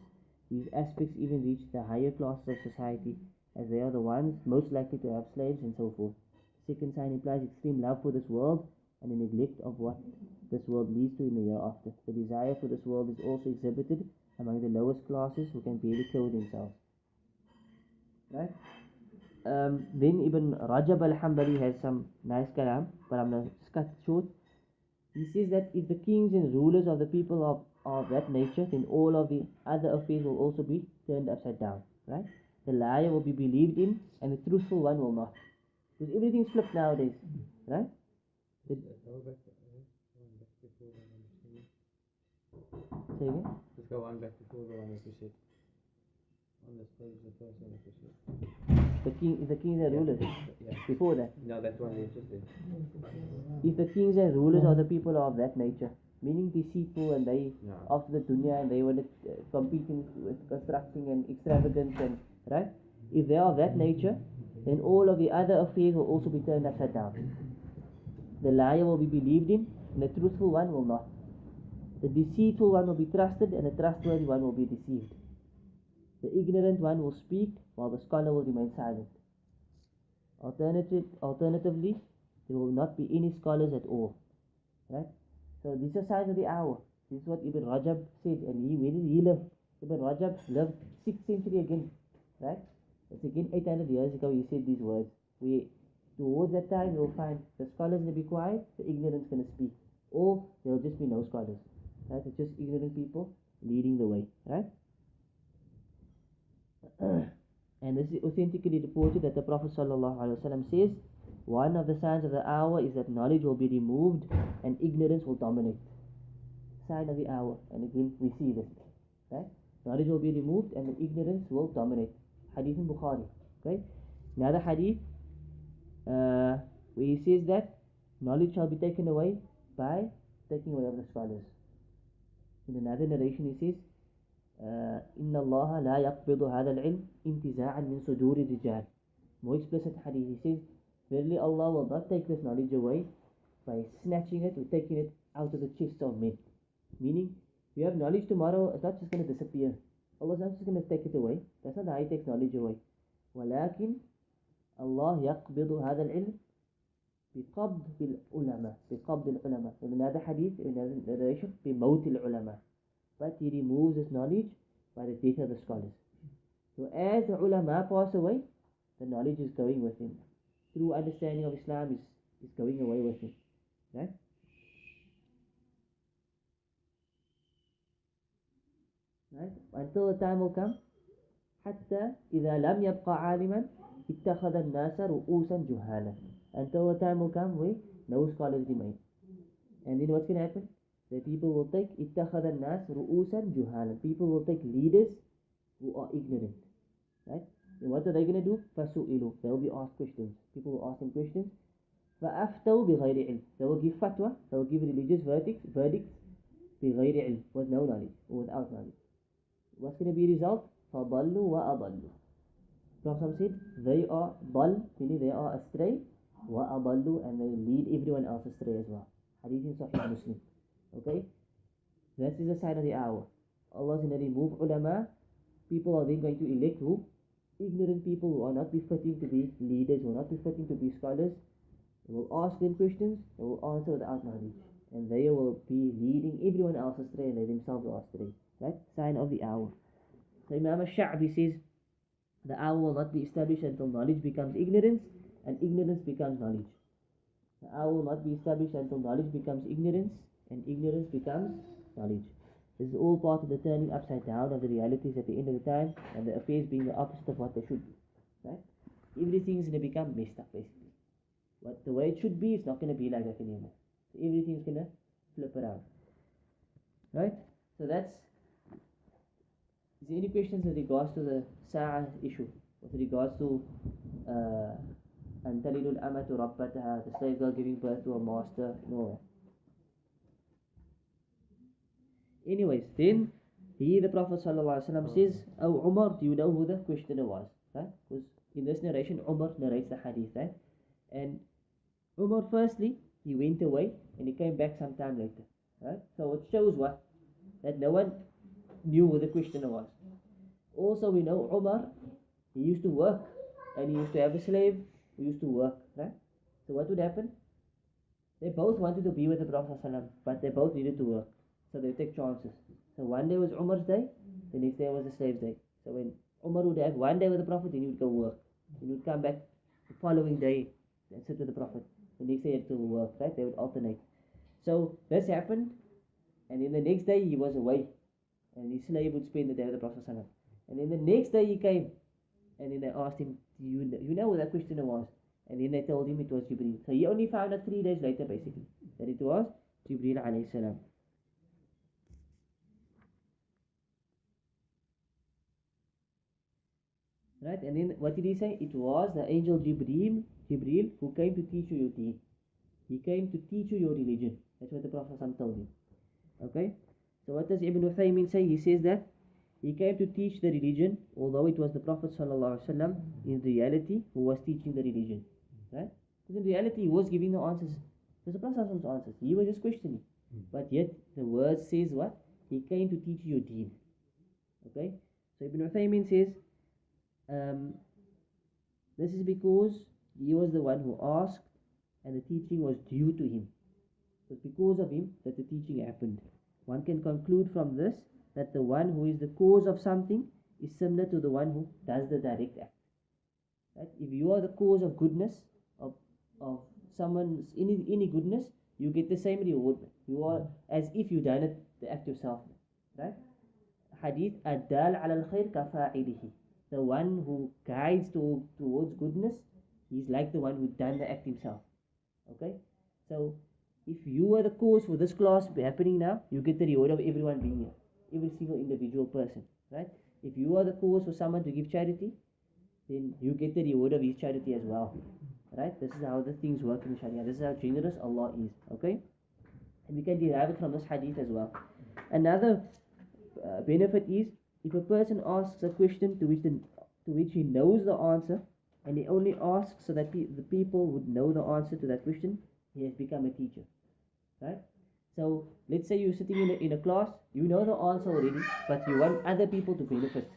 These aspects even reach the higher classes of society, as they are the ones most likely to have slaves and so forth. The second sign implies extreme love for this world and a neglect of what this world leads to in the year after. The desire for this world is also exhibited among the lowest classes who can barely clothe themselves. Right? Then Ibn Rajab al-Hanbali has some nice kalam, but I'm going to cut short. He says that if the kings and rulers of the people of that nature, then all of the other affairs will also be turned upside down, right? The liar will be believed in, and the truthful one will not. Because everything's flipped nowadays, right? Say again? Let's go one back before the one that we said. On this page, the first one that we said. The kings and rulers. Yeah. Before that. No, that one is just there. If the kings and rulers are the people of that nature, meaning deceitful and they after the dunya and they were competing with constructing and extravagance and right. If they are of that nature, then all of the other affairs will also be turned upside down. The liar will be believed in, and the truthful one will not. The deceitful one will be trusted, and the trustworthy one will be deceived. The ignorant one will speak, while the scholar will remain silent. Alternatively, there will not be any scholars at all. Right? So these are signs of the hour. This is what Ibn Rajab said, and where did he live? Ibn Rajab lived 6th century again. Right? It's again 800 years ago he said these words. Towards that time you'll find the scholars will be quiet, the ignorant's going to speak. Or there will just be no scholars. Right? It's just ignorant people leading the way. Right? And this is authentically reported that the Prophet ﷺ says, one of the signs of the hour is that knowledge will be removed and ignorance will dominate. Sign of the hour. And again, we see this. Right? Knowledge will be removed and the ignorance will dominate. Hadith in Bukhari. Okay. Another hadith where he says that knowledge shall be taken away by taking away of the scholars. In another narration he says, إن الله لا يقبض هذا العلم انتزاعا من صدور الرجال. More explicit hadith, he says, verily Allah will not take this knowledge away by snatching it or taking it out of the chests of men. Meaning, you have knowledge tomorrow, it's not just going to disappear. Allah is not just going to take it away. That's not how He takes knowledge away. ولكن الله يقبض هذا العلم بقبض العلماء. بقبض العلماء. In another hadith, in another narration, بموت العلماء. But He removes His knowledge by the death of the scholars. So as the ulama pass away, the knowledge is going with him. True understanding of Islam is going away with him. Right? Right? Until the time will come, حتى إذا لم يبقى عالما اتخذ الناس رؤوسا جهالا. Until the time will come where no scholars remain. And then what's going to happen? The people will take اتخذ الناس رؤوسا جهالا. People will take leaders who are ignorant. Right? And what are they going to do? فَسُئِلُوا. They will be asked questions. People will ask them questions. فَأَفْتَوْا بِغَيْرِ عِلْمٍ. They will give fatwa. They will give religious verdicts بِغَيْرِ عِلْمٍ. With no knowledge or without knowledge. What's going to be the result? فَضَلُّوا وَأَضَلُّوا. Prophet said, they are ضل, meaning they are astray. وَأَضَلُّوا, and they lead everyone else astray as well. Hadith in Sahih Muslim. Okay? This is the sign of the hour. Allah is going to remove ulama. People are then going to elect who? Ignorant people who are not befitting to be leaders, who are not befitting to be scholars. They will ask them questions, they will answer without knowledge. And they will be leading everyone else astray and they themselves are astray. Right? Sign of the hour. So Imam al-Sha'bi says, the hour will not be established until knowledge becomes ignorance and ignorance becomes knowledge. The hour will not be established until knowledge becomes ignorance and ignorance becomes knowledge. This is all part of the turning upside down of the realities at the end of the time and the affairs being the opposite of what they should be. Right? Everything is going to become messed up basically. What the way it should be, it's not going to be like that anymore. So everything's going to flip around. Right? So that's... Is there any questions with regards to the Sa'ah issue? With regards to Antalidul Amatu Rabbataha, the slave girl giving birth to a master, no. Anyways, then the Prophet ﷺ says, Oh Umar, do you know who the questioner was? Right? Because in this narration, Umar narrates the hadith, right? And Umar, firstly, he went away and he came back some time later. Right? So it shows what? That no one knew who the questioner was. Also, we know Umar, he used to work and he used to have a slave who used to work. Right? So what would happen? They both wanted to be with the Prophet ﷺ, but they both needed to work. So they take chances. So one day was Umar's day, the next day was the slave's day. So when Umar would have one day with the Prophet, then he would go work. Then he would come back the following day and sit with the Prophet. The next day he had to work, right? They would alternate. So this happened, and then the next day he was away, and his slave would spend the day with the Prophet ﷺ. And then the next day he came, and then they asked him, you know who that questioner was? And then they told him it was Jibreel. So he only found out 3 days later basically, that it was Jibreel alayhi salam. Right? And then what did he say? It was the angel Jibreel who came to teach you your deen. He came to teach you your religion. That's what the Prophet told him. Okay? So what does Ibn Uthaymin say? He says that he came to teach the religion, although it was the Prophet ﷺ in reality who was teaching the religion. Right? Because in reality he was giving the answers. It was the Prophet's answers. He was just questioning. But yet the word says what? He came to teach you your deen. Okay? So Ibn Uthaymin says, this is because he was the one who asked and the teaching was due to him. It was because of him that the teaching happened. One can conclude from this that the one who is the cause of something is similar to the one who does the direct act. Right? If you are the cause of goodness, of someone's any goodness, you get the same reward. You are as if you done it, the act yourself. Right? Hadith Ad-dal ala al-khair kafa'ilihi. The one who guides towards goodness, he's like the one who done the act himself. Okay? So, if you were the cause for this class happening now, you get the reward of everyone being here. Every single individual person. right? If you are the cause for someone to give charity, then you get the reward of his charity as well, right? This is how the things work in Sharia. This is how generous Allah is, okay? And we can derive it from this hadith as well. Another benefit is if a person asks a question to which he knows the answer, and he only asks so that the people would know the answer to that question, he has become a teacher, right? So let's say you're sitting in a class, you know the answer already, but you want other people to benefit,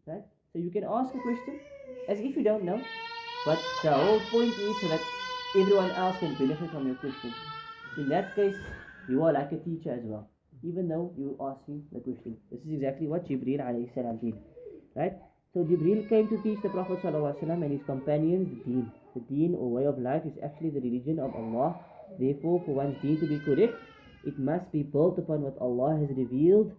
right? So you can ask a question as if you don't know, but the whole point is so that everyone else can benefit from your question. In that case, you are like a teacher as well, even though you asking the question. This is exactly what Jibreel alayhi salam did, right? So Jibreel came to teach the Prophet ﷺ and his companions the deen. The deen or way of life is actually the religion of Allah. Therefore, for one's deen to be correct, it must be built upon what Allah has revealed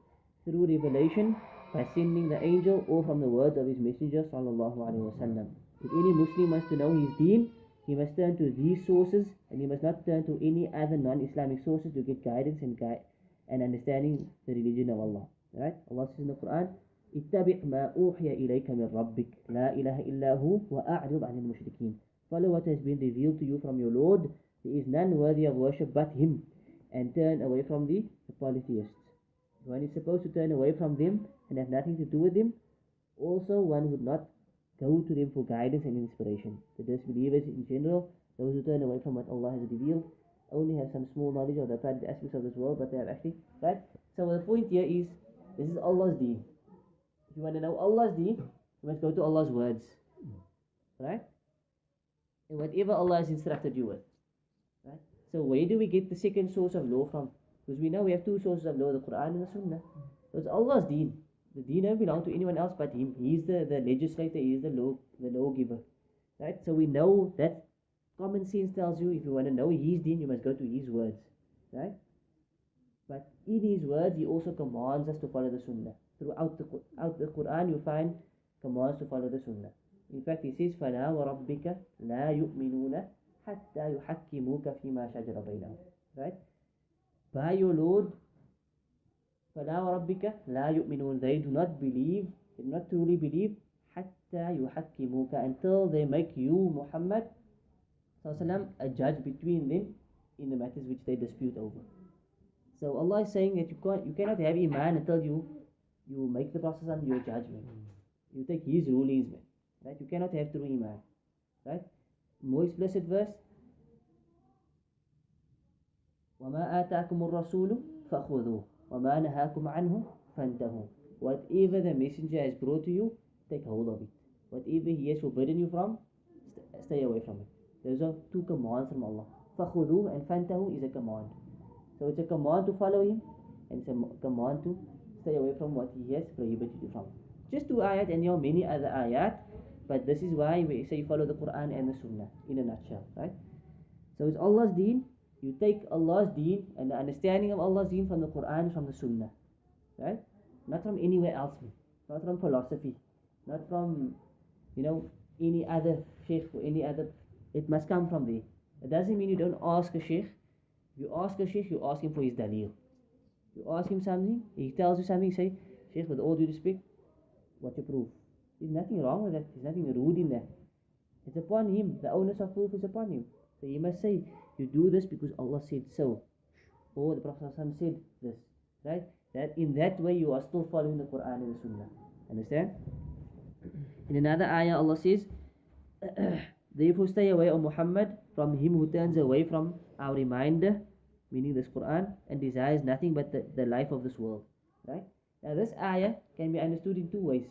through revelation by sending the angel or from the words of his messenger sallallahu alaihi wasallam. If any Muslim wants to know his deen, he must turn to these sources, and he must not turn to any other non-Islamic sources to get guidance and understanding the religion of Allah. Right? Allah says in the Quran, اتبع ما أوحي إليك من ربك لا إله إلا هو وأعرض عن المشركين. Follow what has been revealed to you from your Lord. There is none worthy of worship but Him, and turn away from the polytheists. One is supposed to turn away from them and have nothing to do with them. Also, one would not go to them for guidance and inspiration. The disbelievers in general, those who turn away from what Allah has revealed, only have some small knowledge of the apparent aspects of this world, but they have actually, right? So the point here is, this is Allah's deen. If you want to know Allah's deen, you must go to Allah's words, right? And whatever Allah has instructed you with, right? So where do we get the second source of law from? Because we know we have two sources of law, the Quran and the Sunnah. So it's Allah's deen. The deen doesn't belong to anyone else but Him. He's the legislator, He is the lawgiver. Right? So we know that common sense tells you if you want to know His deen, you must go to His words. Right? But in His words, He also commands us to follow the Sunnah. Throughout the Quran, you find commands to follow the Sunnah. In fact, He says, فَلَا وَرَبِّكَ لَا يُؤْمِنُونَ حَتَّى يُحَكِّمُوكَ فِي مَا شَجَرَ بَيْنَهُمْ. Right? By your Lord, فَلَا وَرَبِّكَ لَا يُؤْمِنُونَ. They do not believe, they do not truly believe, حَتَّى يُحَكِّمُوكَ, until they make you, Muhammad sallallahu a judge between them in the matters which they dispute over. So Allah is saying that you cannot have Iman until you make the Prophet your judgment. You take his rulings, man. Right? You cannot have true Iman. Right? More explicit verse, وَمَا آتَاكُمُ الرَّسُولُ فَخُذُوهُ وَمَا نَهَاكُمْ عَنْهُ فَانْتَهُوا. Whatever the messenger has brought to you, take hold of it. Whatever he has forbidden you from, stay away from it. Those are two commands from Allah. فَخُذُوهُ and فَانْتَهُوا is a command. So it's a command to follow him, and it's a command to stay away from what he has prohibited you from. Just two ayat, and there are many other ayat, but this is why we say follow the Quran and the Sunnah in a nutshell, right? So it's Allah's deen. You take Allah's deen and the understanding of Allah's deen from the Quran, from the Sunnah, right? Not from anywhere else, not from philosophy, not from, any other sheikh or any other. It must come from there. It doesn't mean you don't ask a sheikh. You ask a sheikh, you ask him for his dalil. You ask him something, he tells you something, you say, Sheikh, with all due respect, what's your proof? There's nothing wrong with that. There's nothing rude in that. It's upon him. The onus of proof is upon him. So he must say, you do this because Allah said so. Or the Prophet said this. Right? That in that way you are still following the Quran and the Sunnah. Understand? In another ayah Allah says, therefore stay away, O Muhammad, from him who turns away from our reminder, meaning this Quran, and desires nothing but the life of this world. Right? Now this ayah can be understood in two ways.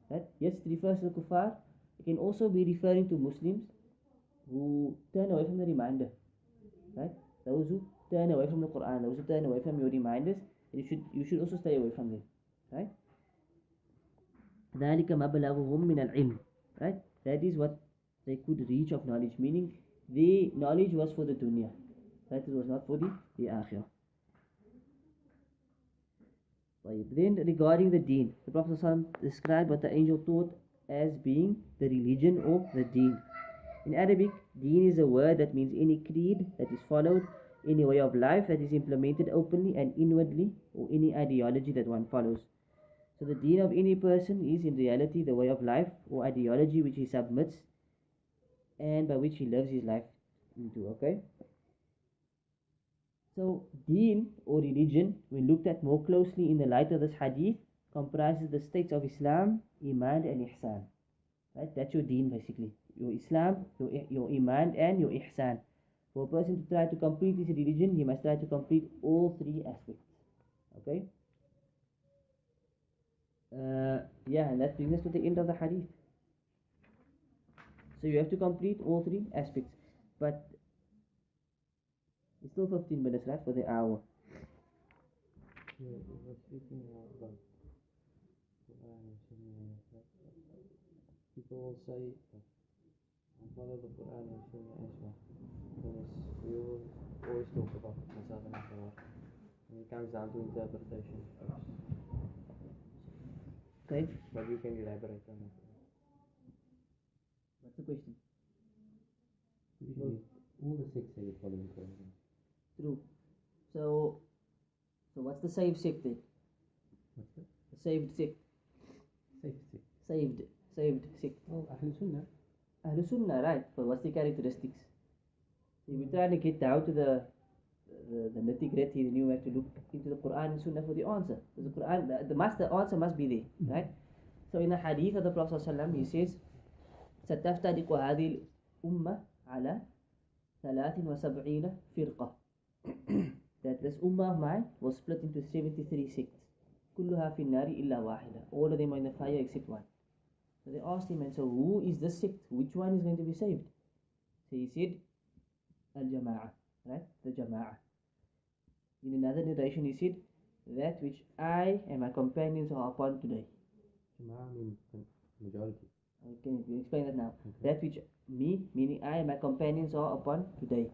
Right? Yes, it refers to the kuffar. It can also be referring to Muslims who turn away from the reminder. Right? Those who turn away from the Quran, those who turn away from your reminders, you should also stay away from them. Right? ذَلِكَ مَبْلَغُهُمْ مِنَ الْعِلْمِ. Right? That is what they could reach of knowledge, meaning the knowledge was for the dunya. Right? It was not for the akhirah. Then regarding the deen, the Prophet ﷺ described what the angel taught as being the religion or the deen. In Arabic, deen is a word that means any creed that is followed, any way of life that is implemented openly and inwardly, or any ideology that one follows. So the deen of any person is in reality the way of life or ideology which he submits and by which he lives his life into, okay? So deen or religion, when looked at more closely in the light of this hadith, comprises the states of Islam, Iman and Ihsan. Right? That's your deen basically. Your Islam, your Iman and your Ihsan. For a person to try to complete his religion, he must try to complete all three aspects. Okay? Yeah, and that brings us to the end of the hadith. So you have to complete all three aspects. But it's still 15 minutes, right, for the hour. Yeah, we were speaking about Quran and Sunnah. People will say, I follow the Quran and Sunnah as well. Because we will always talk about Masab and Akhbar. And it comes down to interpretation first. Okay? But you can elaborate on it. What's the question? Usually, all the sects say you follow the Quran. True. So what's the saved sect then? What's that? The saved sect. Safe sect. Saved sect. Oh, Ahl Sunnah. Ahlul Sunnah, right? But what's the characteristics? So if we're trying to get down to the nitty gritty, then you have to look into the Quran and Sunnah for the answer. Because the Quran, the answer must be there, right? So in the hadith of the Prophet ﷺ, he says, ستفترق هذه الأمة على 73 فرقة. That this ummah of mine was split into 73 sects. كلها في النار إلا واحدة. All of them are in the fire except one. So they asked him, and so who is the sect? Which one is going to be saved? So he said, Al-Jama'ah, right? The Jama'ah. In another narration he said, that which I and my companions are upon today. Jama'ah means majority. Can you explain that now? Okay. That which me, meaning I and my companions are upon today.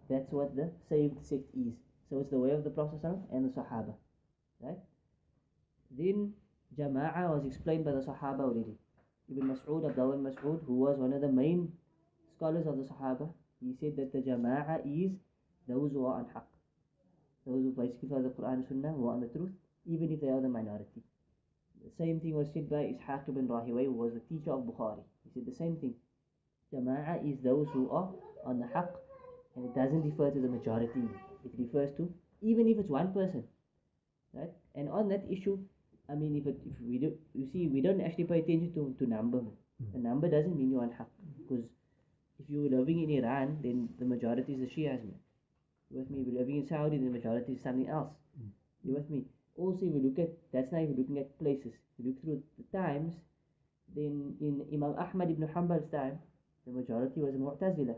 That's what the saved sect is. So it's the way of the Prophet ﷺ and the Sahaba. Right? Then Jama'ah was explained by the Sahaba already. Ibn Mas'ud, Abdullah ibn Mas'ud, who was one of the main scholars of the Sahaba, he said that the Jama'ah is those who are on haqq. Those who basically follow the Quran and Sunnah, who are on the truth, even if they are the minority. The same thing was said by Ishaq ibn Rahawayh, who was the teacher of Bukhari. He said the same thing. Jama'ah is those who are on the haqq, and it doesn't refer to the majority. It refers to, even if it's one person. Right? And on that issue, I mean, if we do, you see, we don't actually pay attention to number. The number doesn't mean you're on haqq. Because if you were living in Iran, then the majority is the Shias. You with me? If you're living in Saudi, then the majority is something else. You with me? Also, if you look at, that's now if you're looking at places. If you look through the times, then in Imam Ahmad ibn Hanbal's time, the majority was Mu'tazila.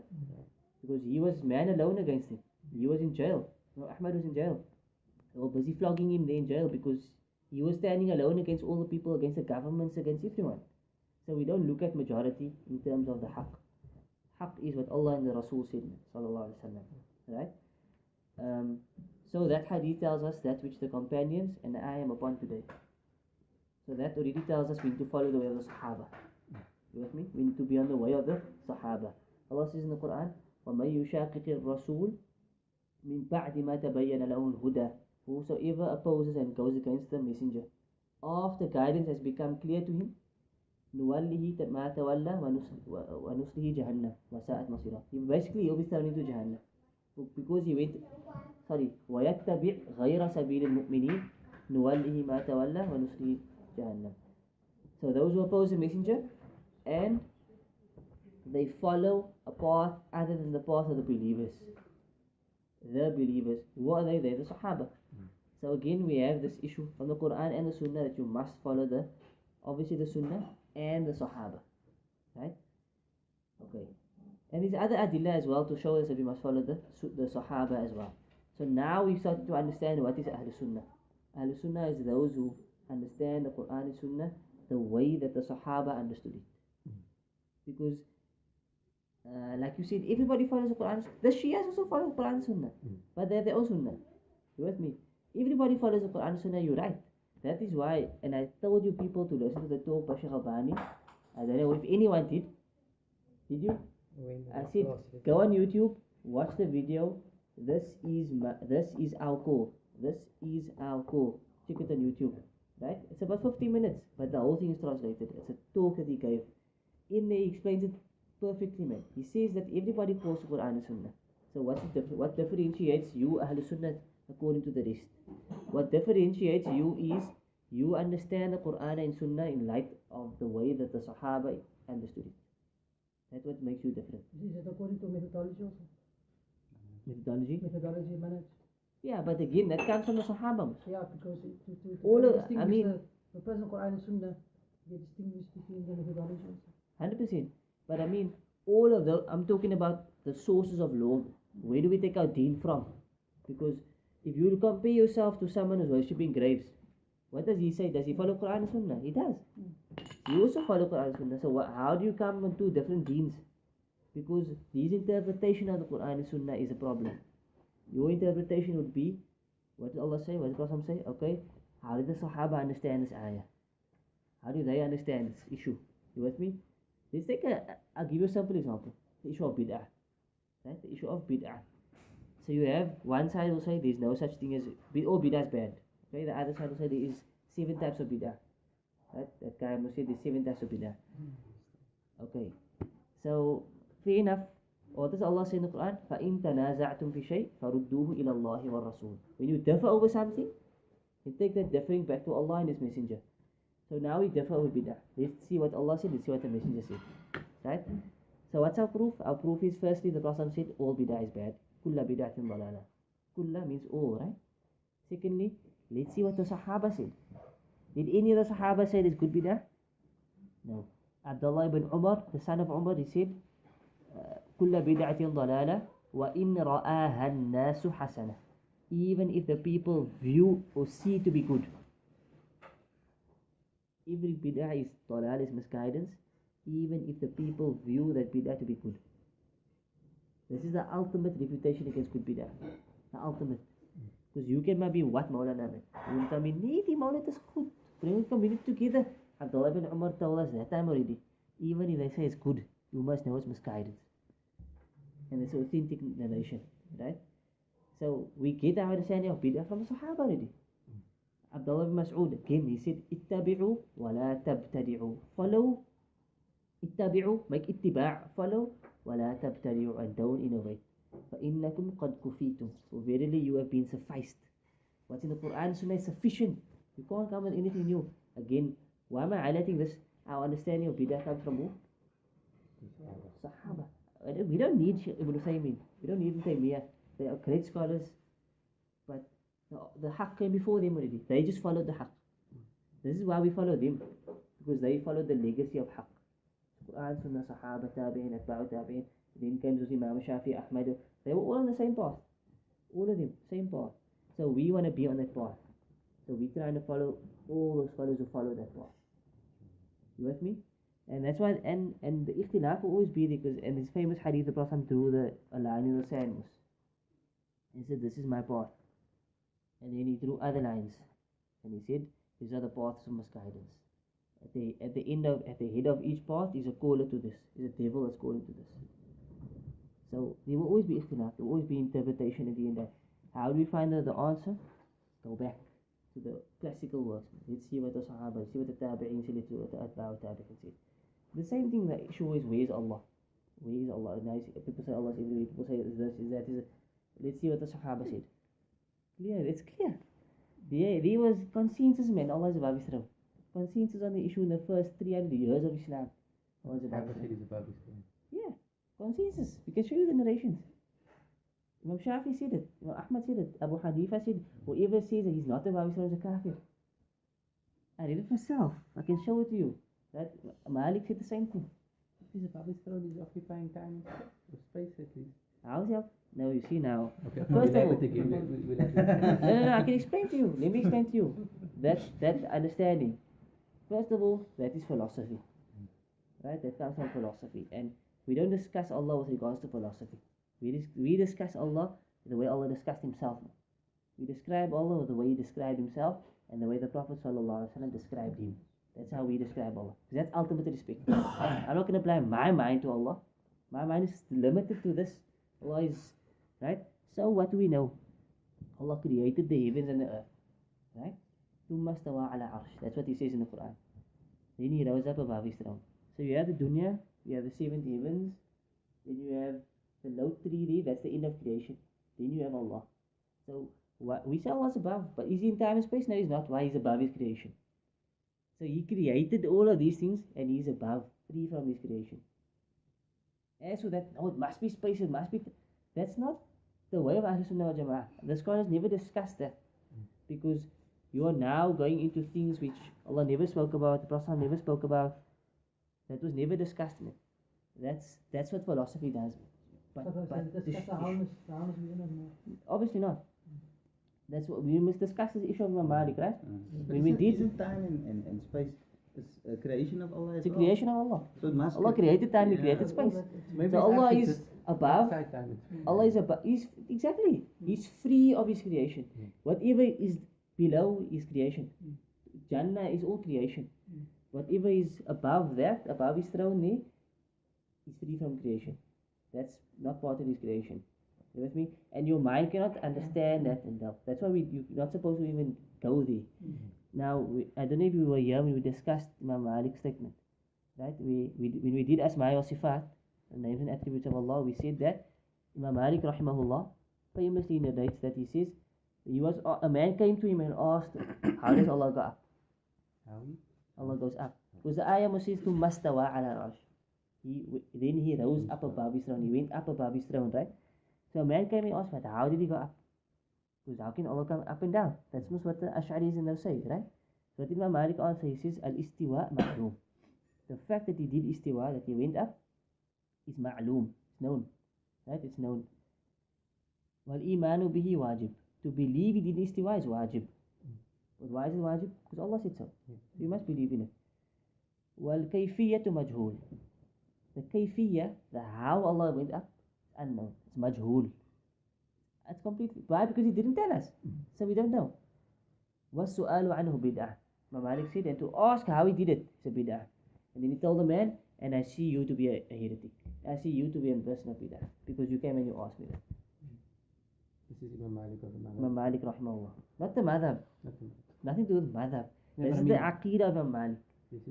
Because he was man alone against him. He was in jail. Imam Ahmad was in jail. They were busy flogging him there in jail because he was standing alone against all the people, against the governments, against everyone. So we don't look at majority in terms of the haqq. Haqq is what Allah and the Rasul said, sallallahu alaihi wasallam. Right? So that hadith tells us that which the companions and I am upon today. So that already tells us we need to follow the way of the Sahaba. You with me? We need to be on the way of the Sahaba. Allah says in the Quran, وَمَن يُشَاقِقِ الرَّسُولِ مِن بَعْدِ مَا تَبَيَّنَ لَهُ الْهُدَى. Whosoever opposes and goes against the messenger, after guidance has become clear to him, نُوَلِّهِ مَا تَوَلَّى وَنُصْلِهِ جَهَنَّمَ وَسَاءَتْ مَصِيرًا. Basically, he'll be thrown into Jahannam. Because he went, وَيَتَّبِعْ غَيْرَ سَبِيلِ الْمُؤْمِنِينَ نُوَلِّهِ مَا تَوَلَّى وَنُصْلِهِ جَهَنَّمَ. So those who oppose the messenger and they follow a path other than the path of the believers. The believers. Who are they? They're the Sahaba. So again we have this issue from the Quran and the Sunnah that you must follow obviously the Sunnah and the Sahaba. Right? Okay. And there's other adillah as well to show us that we must follow the Sahaba as well. So now we've started to understand what is Ahlul Sunnah. Ahlul Sunnah is those who understand the Quran and Sunnah the way that the Sahaba understood it. Because like you said, everybody follows the Quran. The Shias also follow the Quran and Sunnah. But they have their own Sunnah. You with me? Everybody follows the Quran and Sunnah, you're right. That is why, and I told you people to listen to the talk by Shaykh Albani. I don't know if anyone did. Did you? I said, go on YouTube, watch the video. This is our call. This is our call. Check it on YouTube. right? It's about 15 minutes, but the whole thing is translated. It's a talk that he gave. In there, he explains it perfectly, man. He says that everybody calls the Quran and Sunnah. So what differentiates you, Ahlul Sunnah, according to the rest? What differentiates you is you understand the Quran and Sunnah in light of the way that the Sahaba understood it. That's what makes you different. Is it according to methodology also? Methodology? Methodology manage. Yeah, but again, that comes from the Sahaba. Yeah, because to All of, distinguish I mean, the person Quran and Sunnah, they distinguish between the methodology also. 100%. But I mean, all of the, I'm talking about the sources of law. Where do we take our deen from? Because if you compare yourself to someone who's worshipping graves, what does he say? Does he follow Quran and Sunnah? He does. He also follow Quran and Sunnah. So how do you come on two different deens? Because his interpretation of the Quran and Sunnah is a problem. Your interpretation would be, what did Allah say? What did the Prophet say? Okay, how did the Sahaba understand this ayah? How do they understand this issue? You with me? Let's take I'll give you a simple example. The issue of bid'ah. Right? The issue of bid'ah. So you have one side will say there's no such thing as, all bid'ah is bad. Okay, the other side will say there is 7 types of bid'ah. Right? That guy will say there's 7 types of bid'ah. Okay. So, fair enough. What does Allah say in the Quran? فَإِن تَنَازَعْتُمْ فِي شَيْءٍ فَرُدُّوهُ إِلَى اللَّهِ وَالرَّسُولِ. When you differ over something, you take that differing back to Allah and His Messenger. So now we differ over bid'ah. Let's see what Allah said, let's see what the Messenger said. Right? So what's our proof? Our proof is, firstly, the Prophet said all bid'ah is bad. Kulla bid'atin dalala. Kulla means all, right? Secondly, let's see what the Sahaba said. Did any of the Sahaba say it's good bid'ah? No. Abdullah ibn Umar, the son of Umar, he said, Kulla bid'atin dalala wa in ra'aha an-nasu hasana. Even if the people view or see to be good. Every bid'ah is dalal, is misguidance, even if the people view that bid'ah to be good. This is the ultimate refutation against good bid'ah. The ultimate. Because you can maybe what Maulana meant. You will tell me, nee, die Maulana is good. Bring the community together. Abdullah ibn Umar told us that time already. Even if they say it's good, you must know it's misguidance. And it's authentic narration. Right? So we get our understanding of bid'ah from the Sahaba already. Abdullah ibn Mas'ud, again, he said, ittabi'u wa la tabtadi'u. Follow. Ittabi'u, make ittiba'. Follow. Wa la tabtadi'u, and don't innovate. فَإِنَّكُمْ قَدْ كُفِيتُمْ. For verily you have been sufficed. What's in the Quran Sunnah is sufficient. You can't come with anything new. Again, why am I highlighting this? Our understanding of bid'ah comes from who? Sahaba. We don't need Ibn Taymiyyah. We don't need Ibn Taymiyyah. They are great scholars. But the haqq came before them already. They just followed the haqq. This is why we follow them. Because they followed the legacy of haqq. Quran, Sunnah, Sahaba, Tabi'in, Atba'u Tabi'in. Then came Imam Shafi, Ahmad. They were all on the same path. All of them, same path. So we want to be on that path. So we're trying to follow all those scholars who follow that path. You with me? And that's why, and the ikhtilaf will always be there, because, and this famous hadith, the Prophet drew a line in the sand. He said, this is my path. And then he drew other lines. And he said, these are the paths of misguidance. At the head of each path is a caller to this. Is a devil that's calling to this. So there will always be ikhtilaf, there will always be interpretation at the end. How do we find the answer? Go back to the classical works. Let's see what the Sahaba, see what the Tabi'in said, let's see what the Atba'u Tabi'in said. The same thing, the issue is, where is Allah? Where is Allah? Now people say Allah is everywhere, people say is this, is that, is it. Let's see what the Sahaba said. Clear, it's clear. There was consensus, man. Allah is above his throne. Consensus on the issue in the first 300 years of Islam. Allah is above his throne. Yeah, consensus. We can show you the narrations. Imam Shafi said it. Imam Ahmad said it. Abu Hanifa said, whoever says that he's not above his throne is a kafir. I read it myself. I can show it to you. That Malik said the same thing. He's above his throne, he's occupying time or space at least. How's he? No, you see now. Okay, First of all, no, I can explain to you. Let me explain to you. That understanding. First of all, that is philosophy. Right? That comes from philosophy. And we don't discuss Allah with regards to philosophy. We discuss Allah the way Allah discussed Himself. We describe Allah with the way He described Himself and the way the Prophet ﷺ described Him. That's how we describe Allah. Because that's ultimate respect. I'm not going to apply my mind to Allah. My mind is limited to this. Allah is, right? So what do we know? Allah created the heavens and the earth. Right? ثم استوى على عرش. That's what he says in the Quran. Then he rose up above his throne. So you have the dunya, you have the seventh heavens, then you have the low 3D, that's the end of creation. Then you have Allah. So we say Allah's above, but is he in time and space? No, he's not. Why? He's above his creation. So he created all of these things and he's above, free from his creation. As for that, it must be space, it must be. That's not the way of Ahlul Sunnah wal Jama'ah. The scholars never discussed that because you are now going into things which Allah never spoke about, the Prophet never spoke about. That was never discussed in it. That's what philosophy does. But obviously not. That's what we must discuss this issue of Imam Malik, right? When we did, isn't time and space is a creation of Allah as it's a well? creation of Allah. So it must Allah created time, He created space. Maybe So it's Allah actually is just above. outside time. Allah is above. Exactly. He's free of His creation. Whatever is below His creation. Jannah is all creation. Whatever is above that, above His throne, is free from creation. That's not part of His creation. You with me? And your mind cannot understand that and that. That's why you're not supposed to even go there. Now, I don't know if you were here when we discussed Imam Malik's statement, right? When we did Asma'i wa Sifat, the names and attributes of Allah, we said that Imam Malik rahimahullah famously narrates that he says a man came to him and asked, how does Allah go up? Allah goes up. Because the ayah says to mastawa ala arsh. Then he rose up above his throne. He went up above his throne, right? So a man came and asked, how did he go up? Because how can Allah come up and down? That's most what the Ash'aris and those say, right? So what Imam Malik answer, he says, al-istiwa ma'loom. The fact that he did istiwa, that he went up, is ma'loom. It's known. Right? It's known. Wal-imanu bihi wajib. To believe he did istiwa is wajib. But why is it wajib? Because Allah said so. You must believe in it. Wal-kayfiyyatu majhul. The kayfiyya, the how Allah went up, is unknown. It's majhul. It's completely. Why? Because he didn't tell us. So we don't know. وَالسُّؤَالُ عَنْهُ بِدْعَةٌ. Imam Malik said, and to ask how he did it, it's a bid'ah. And then he told the man, and I see you to be a heretic. I see you to be a person of bid'ah. Because you came and you asked me that. This is Imam Malik of the Madhab. Imam Malik rahimahullah. Not the madhab. Nothing to do with madhab. Yeah, This is the aqidah of Imam Malik.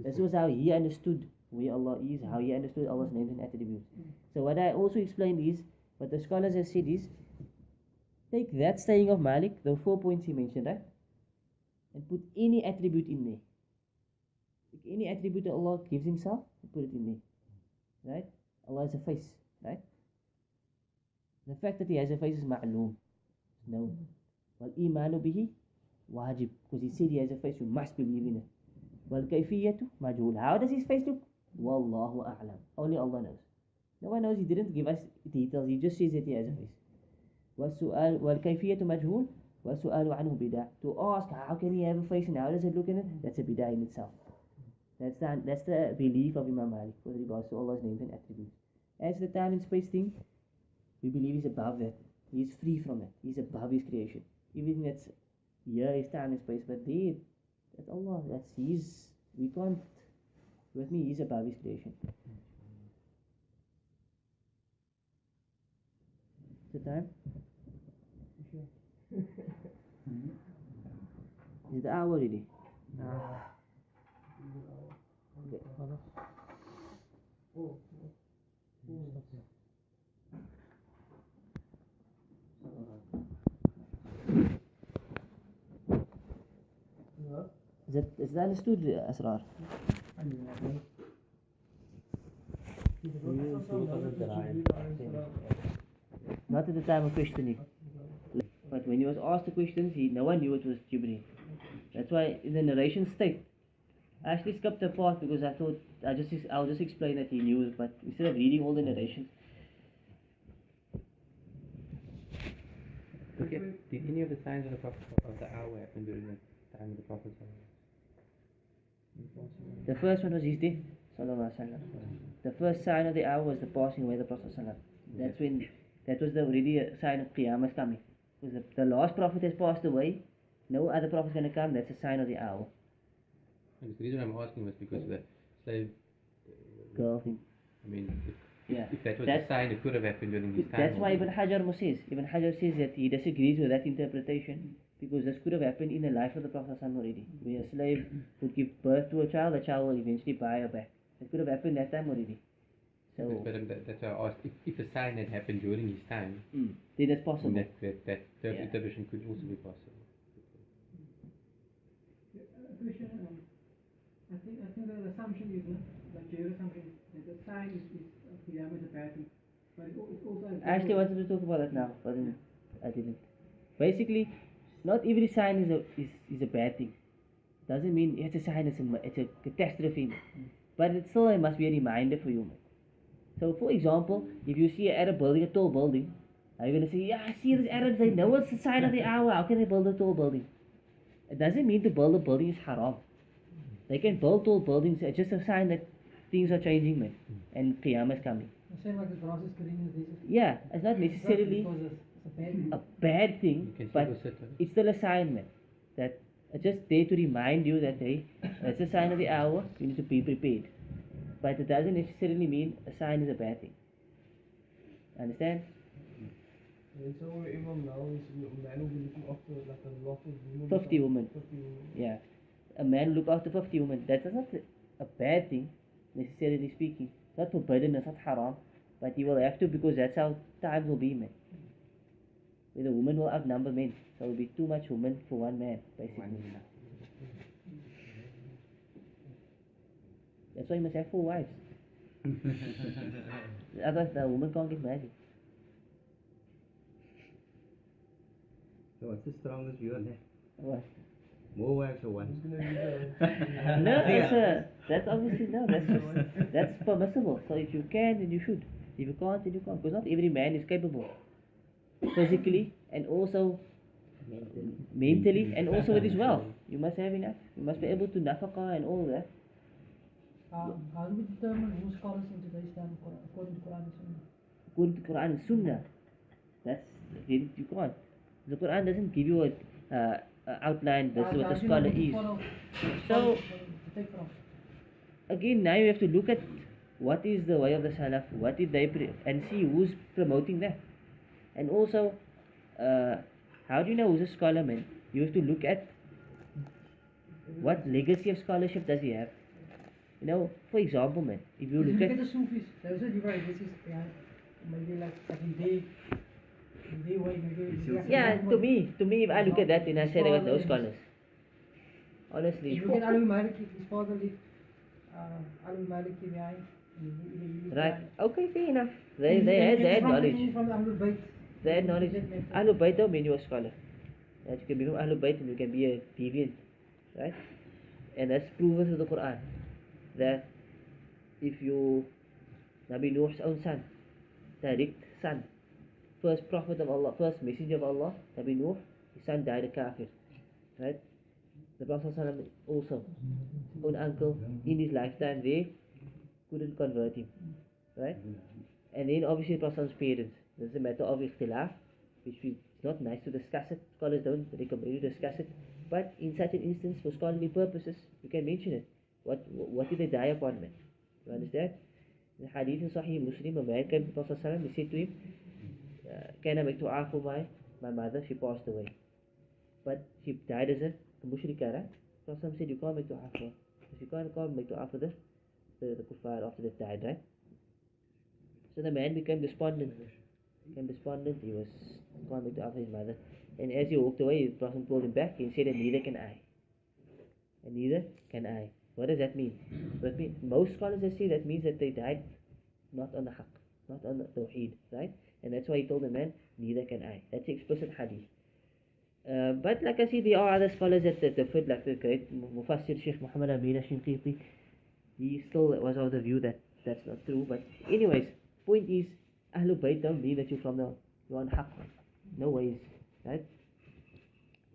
This was how he understood where Allah is, how he understood Allah's names and attributes. So what I also explained is, what the scholars have said is, take that saying of Malik, the 4 points he mentioned, right? And put any attribute in there. Take any attribute that Allah gives Himself, and put it in there. Right? Allah has a face, right? The fact that He has a face is ma'loom. It's known. Wal imanu bihi wajib. Because He said He has a face, you must believe in it. Wal kayfiyatu majhul. How does His face look? Wallahu a'lam. Only Allah knows. No one knows. He didn't give us details. He just says that He has a face. وَالْكَيْفِيَّةُ مَجْهُولٌ وَالسُّؤَالُ عَنْهُ بِدْعَةٌ. To ask how can He have a face and how does it look in it, that's a bid'ah in itself. That's the belief of Imam Malik with regards to Allah's names and attributes. As the time and space thing, we believe He's above that. He's free from that. He's above His creation. Everything that's here is time and space, but there, that's Allah. That's His. We can't. With me, He's above His creation. The time? Is the hour already? Is that understood, Asrar? Not at the time of questioning. But when he was asked the questions, no one knew it was Jibreel. That's why in the narration state, I actually skipped a part because I thought I'll just explain that he knew, but instead of reading all the narrations. Okay. Did any of the signs of the hour happen during the time of the Prophet? The first one was his death, sallallahu alaihi wasallam. The first sign of the hour was the passing away of the Prophet sallallahu. That was already a sign of Qiyamah coming. Because the last Prophet has passed away, no other Prophet is going to come, that's a sign of the hour. And the reason I'm asking was because the slave girl thing. I mean, if that was a sign, it could have happened during his time. That's why Ibn Hajar says that he disagrees with that interpretation. Because this could have happened in the life of the Prophet already, where a slave would give birth to a child, the child will eventually buy her back. It could have happened that time already. So, But that's why I asked if a sign had happened during his time, then it's possible. that Yeah. interpretation could also be possible. A question, I think the assumption is, like your assumption, that the sign is Qiyamah is a bad thing. But it's also I actually wanted to talk about that now, but then I didn't. Basically, not every sign is a bad thing. Doesn't mean it's a sign, it's a catastrophe. But it still must be a reminder for you. So, for example, if you see an Arab building, a tall building, are you going to say, yeah, I see these Arabs, they know it's the sign of the hour, how can they build a tall building? It doesn't mean to build a building is haram. They can build tall buildings, it's just a sign that things are changing, man, and Qiyamah is coming. the same like the grass is green in this. Yeah, it's not necessarily Because it's a bad thing, but it's still a sign, man, that it's just there to remind you that, hey, it's a sign of the hour, you need to be prepared. But it doesn't necessarily mean a sign is a bad thing. Understand? And so even now is a man will be looking after like a lot of women. 50 women. 50 women. Yeah. A man look after 50 women. That's not a bad thing, necessarily speaking. It's not forbidden, it's not haram. But he will have to, because that's how times will be, man. Where the women will outnumber men. So it will be too much women for one man, basically. That's why you must have 4 wives. Otherwise the woman can't get married. So what's the strongest view on that? What? More wives or one? No, that's obviously no. That's permissible. So if you can, then you should. If you can't, then you can't. Because not every man is capable, physically and also mentally, and also with his wealth. You must have enough. You must be able to nafaqah and all that. How do we determine who scholars in today's time according to Quran and Sunnah? According to Quran and Sunnah, you can't. The Quran doesn't give you a outline. This is what a scholar is. So again, now you have to look at what is the way of the Salaf, what did they and see who's promoting that. And also, how do you know who's a scholar, man? You have to look at what legacy of scholarship does he have. You know, for example, man, if you look at the Sufis, those are derived. This is maybe like in their way, maybe. Yeah, to me, if I look at that, then I say they got no scholars. Honestly. If you look at Alim Maliki, his father lived Alim Maliki behind. Right. Okay, fair enough. They had knowledge. From Ahlul Bayt. They had knowledge. Ahlul Bayt don't mean you're a scholar. Right? You can be from Ahlul Bayt and you can be a deviant. Right? And that's proven through the Quran. That if you, Nabi Nuh's own son, direct son, first prophet of Allah, first messenger of Allah, Nabi Nuh, his son died a kafir. Right? The Prophet ﷺ also, his own uncle, in his lifetime, they couldn't convert him. Right? And then obviously the Prophet's parents. This is a matter of ikhtilaf, which it's not nice to discuss it. Scholars don't recommend you to discuss it. But in such an instance, for scholarly purposes, you can mention it. What did they die upon, man? You understand? In the hadith in Sahih Muslim, a man came to the Prophet ﷺ, he said to him, can I make dua for my mother? She passed away. But she died as a mushrika, right? The Prophet said, you can't make dua for her. If you can't make dua for the kuffar after they died, right? So the man became despondent. He was can't make dua for his mother. And as he walked away, the Prophet pulled him back and said, and neither can I. And neither can I. What does that mean? That means most scholars say that means that they died not on the haqq, not on the tawheed, right? And that's why he told the man, neither can I. That's the explicit hadith. But like I said, there are other scholars that differed, like the great Mufassir Sheikh Muhammad Amin Shinqiti. He still was of the view that that's not true. But anyways, point is, Ahlul Bayt don't mean that you're on haqq. No ways, right?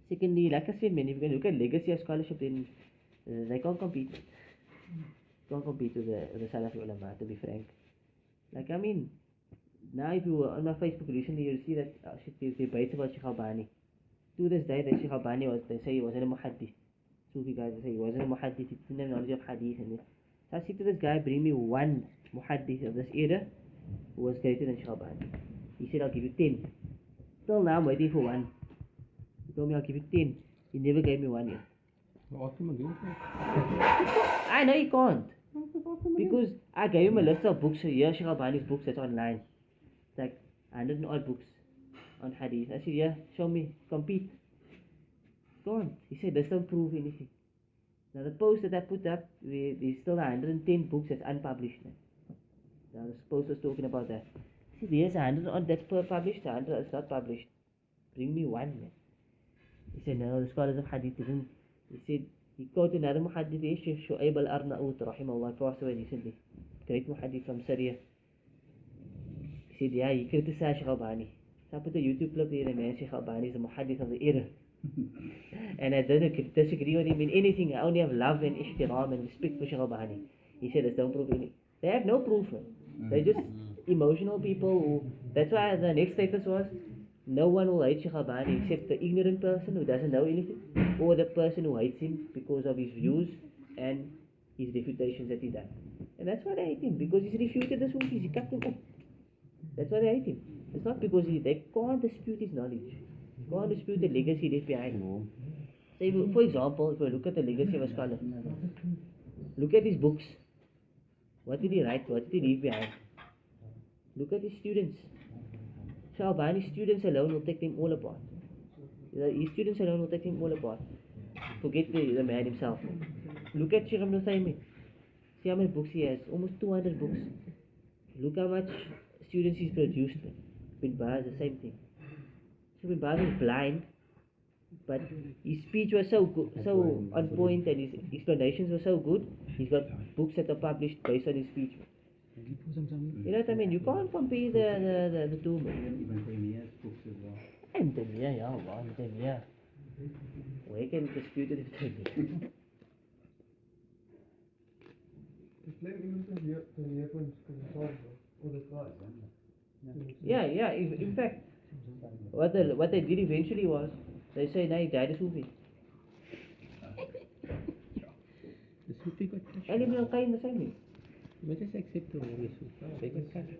Secondly, like I said, man, if you can look at legacy of scholarship, then they can't compete. Can't compete with the Salafi ulama, to be frank. Like, I mean, now if you were on my Facebook recently, you'll see that they debate about Sheikh Albani. To this day, that Sheikh Albani they say he wasn't a muhaddith. Sufi guys, they say he wasn't a muhaddith, he didn't have knowledge of hadith. And so I said to this guy, bring me one muhaddith of this era who was greater than Sheikh Albani. He said, I'll give you 10. Till now, I'm waiting for one. He told me I'll give you 10. He never gave me one yet. Ask him again. I know he can't. Because I gave him a list of books, here Sheikh Albani's books that's online. It's like 100 and odd books on Hadith. I said, yeah, show me, compete. Can't. He said, this don't prove anything. Now the post that I put up, there's still 110 books that's unpublished. Now the post was talking about that. I said, there's 100 on that's published, 100 that's not published. Bring me one, man. He said, no, the scholars of Hadith didn't. He said, he quoted another muhaddith, Sheikh Shu'aib al-Arnaut, rahimahullah, passed away recently. Great muhaddith from Syria. He said, yeah, he criticized Sheikh Albani. So I put a YouTube clip there, and man, Sheikh Albani is a muhaddith of the era. And I didn't disagree with him in anything. I only have love and ihtiram and respect for Sheikh Albani. He said, there's no proof in it. They have no proof, man. They're just emotional people who, that's why the next status was, no one will hate Sheikh Albani except the ignorant person who doesn't know anything, or the person who hates him because of his views and his refutations that he done. And that's why they hate him, because he's refuted the Sufis, he cut them off. That's why they hate him. It's not because they can't dispute his knowledge, can't dispute the legacy he left behind. So if, for example, if we look at the legacy of a scholar, look at his books. What did he write? What did he leave behind? Look at his students. Sheikh Albani's students alone will take them all apart. His students alone will take them all apart. Forget the man himself. Look at Sheikh Ibn Taymiyyah. See how many books he has. Almost 200 books. Look how much students he's produced. Bin Baz, the same thing. So Bin Baz was blind, but his speech was so good, so on point, and his explanations were so good. He's got books that are published based on his speech. You know what I mean? You can't compare the two. Even Taymiyyah's books as well. And Taymiyyah, yeah, Allah, Taymiyyah. We can dispute it with Taymiyyah. Yeah. In fact, what they did eventually was, they say, now he died a Sufi. The Sufi got touched. And Ibn al-Qayyim the same thing. But just accept the word Sufi. They got touched.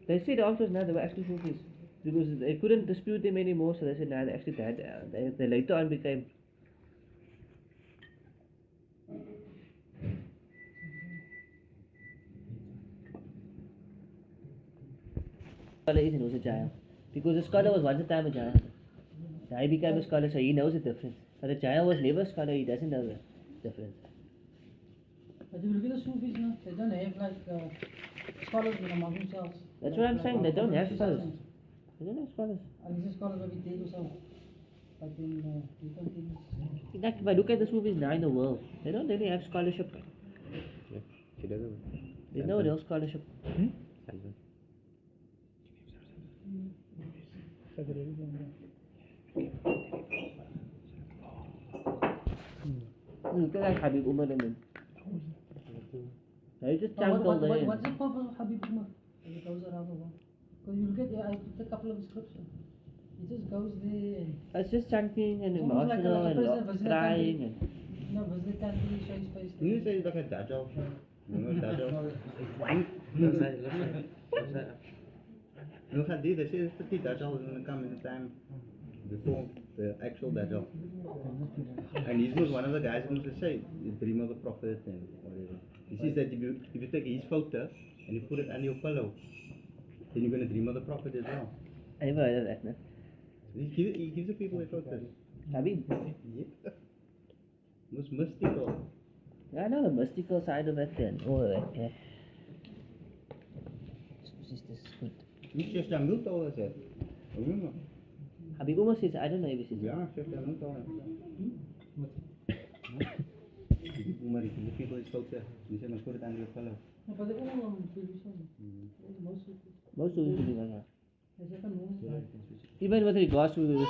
They said the answer was no, they were actually Sufis. Because they couldn't dispute them anymore, so they said, no, they actually died. They later on became. Scholar is and was a Jaya. Because a scholar was once a time a Jaya. Now he became a scholar, so he knows the difference. But a Jaya was never a scholar, he doesn't know the difference. But if you look at the Sufis now, they don't have like scholars among themselves. That's what I'm saying, they don't have scholars. They don't have scholars. And these scholars will be dead or so. But then you continue. Like, but look at the Sufis now in the world. They don't really have scholarship. Yeah, she doesn't. There's no real scholarship. Samson. Look at that Habib Umar and them. They just But chunked all day. what's the purpose of Habib Umar? It goes around the world. Because you look at, I took a couple of scriptures. He just goes there and It's just chunking and it's almost emotional like a president and visiting a crying country. and. You know, visit a country, show his face. You say it's like a Dajjal. You know Dajjal? No, Hadeeth, they say it's the Dajjal is going to come in the time before the actual Dajjal. And he's not one of the guys who used to say, the dream of the prophet and whatever. He says that if you take his photo and you put it under your pillow, then you're going to dream of the prophet as well. I never heard of that, man. He gives the people their photos. Habib? Yeah. Most mystical. I know the mystical side of it and all of that, yeah. This is good. Sheikh Jamil told us that. Remember? Habib Umar says, I don't know if he says. Yeah, Sheikh Jamil told us. Umar, he gives the people his photo. He said, put it under your pillow. No, but they're all on television. Most of it. Most of it believe that. They second most. Even with regards to the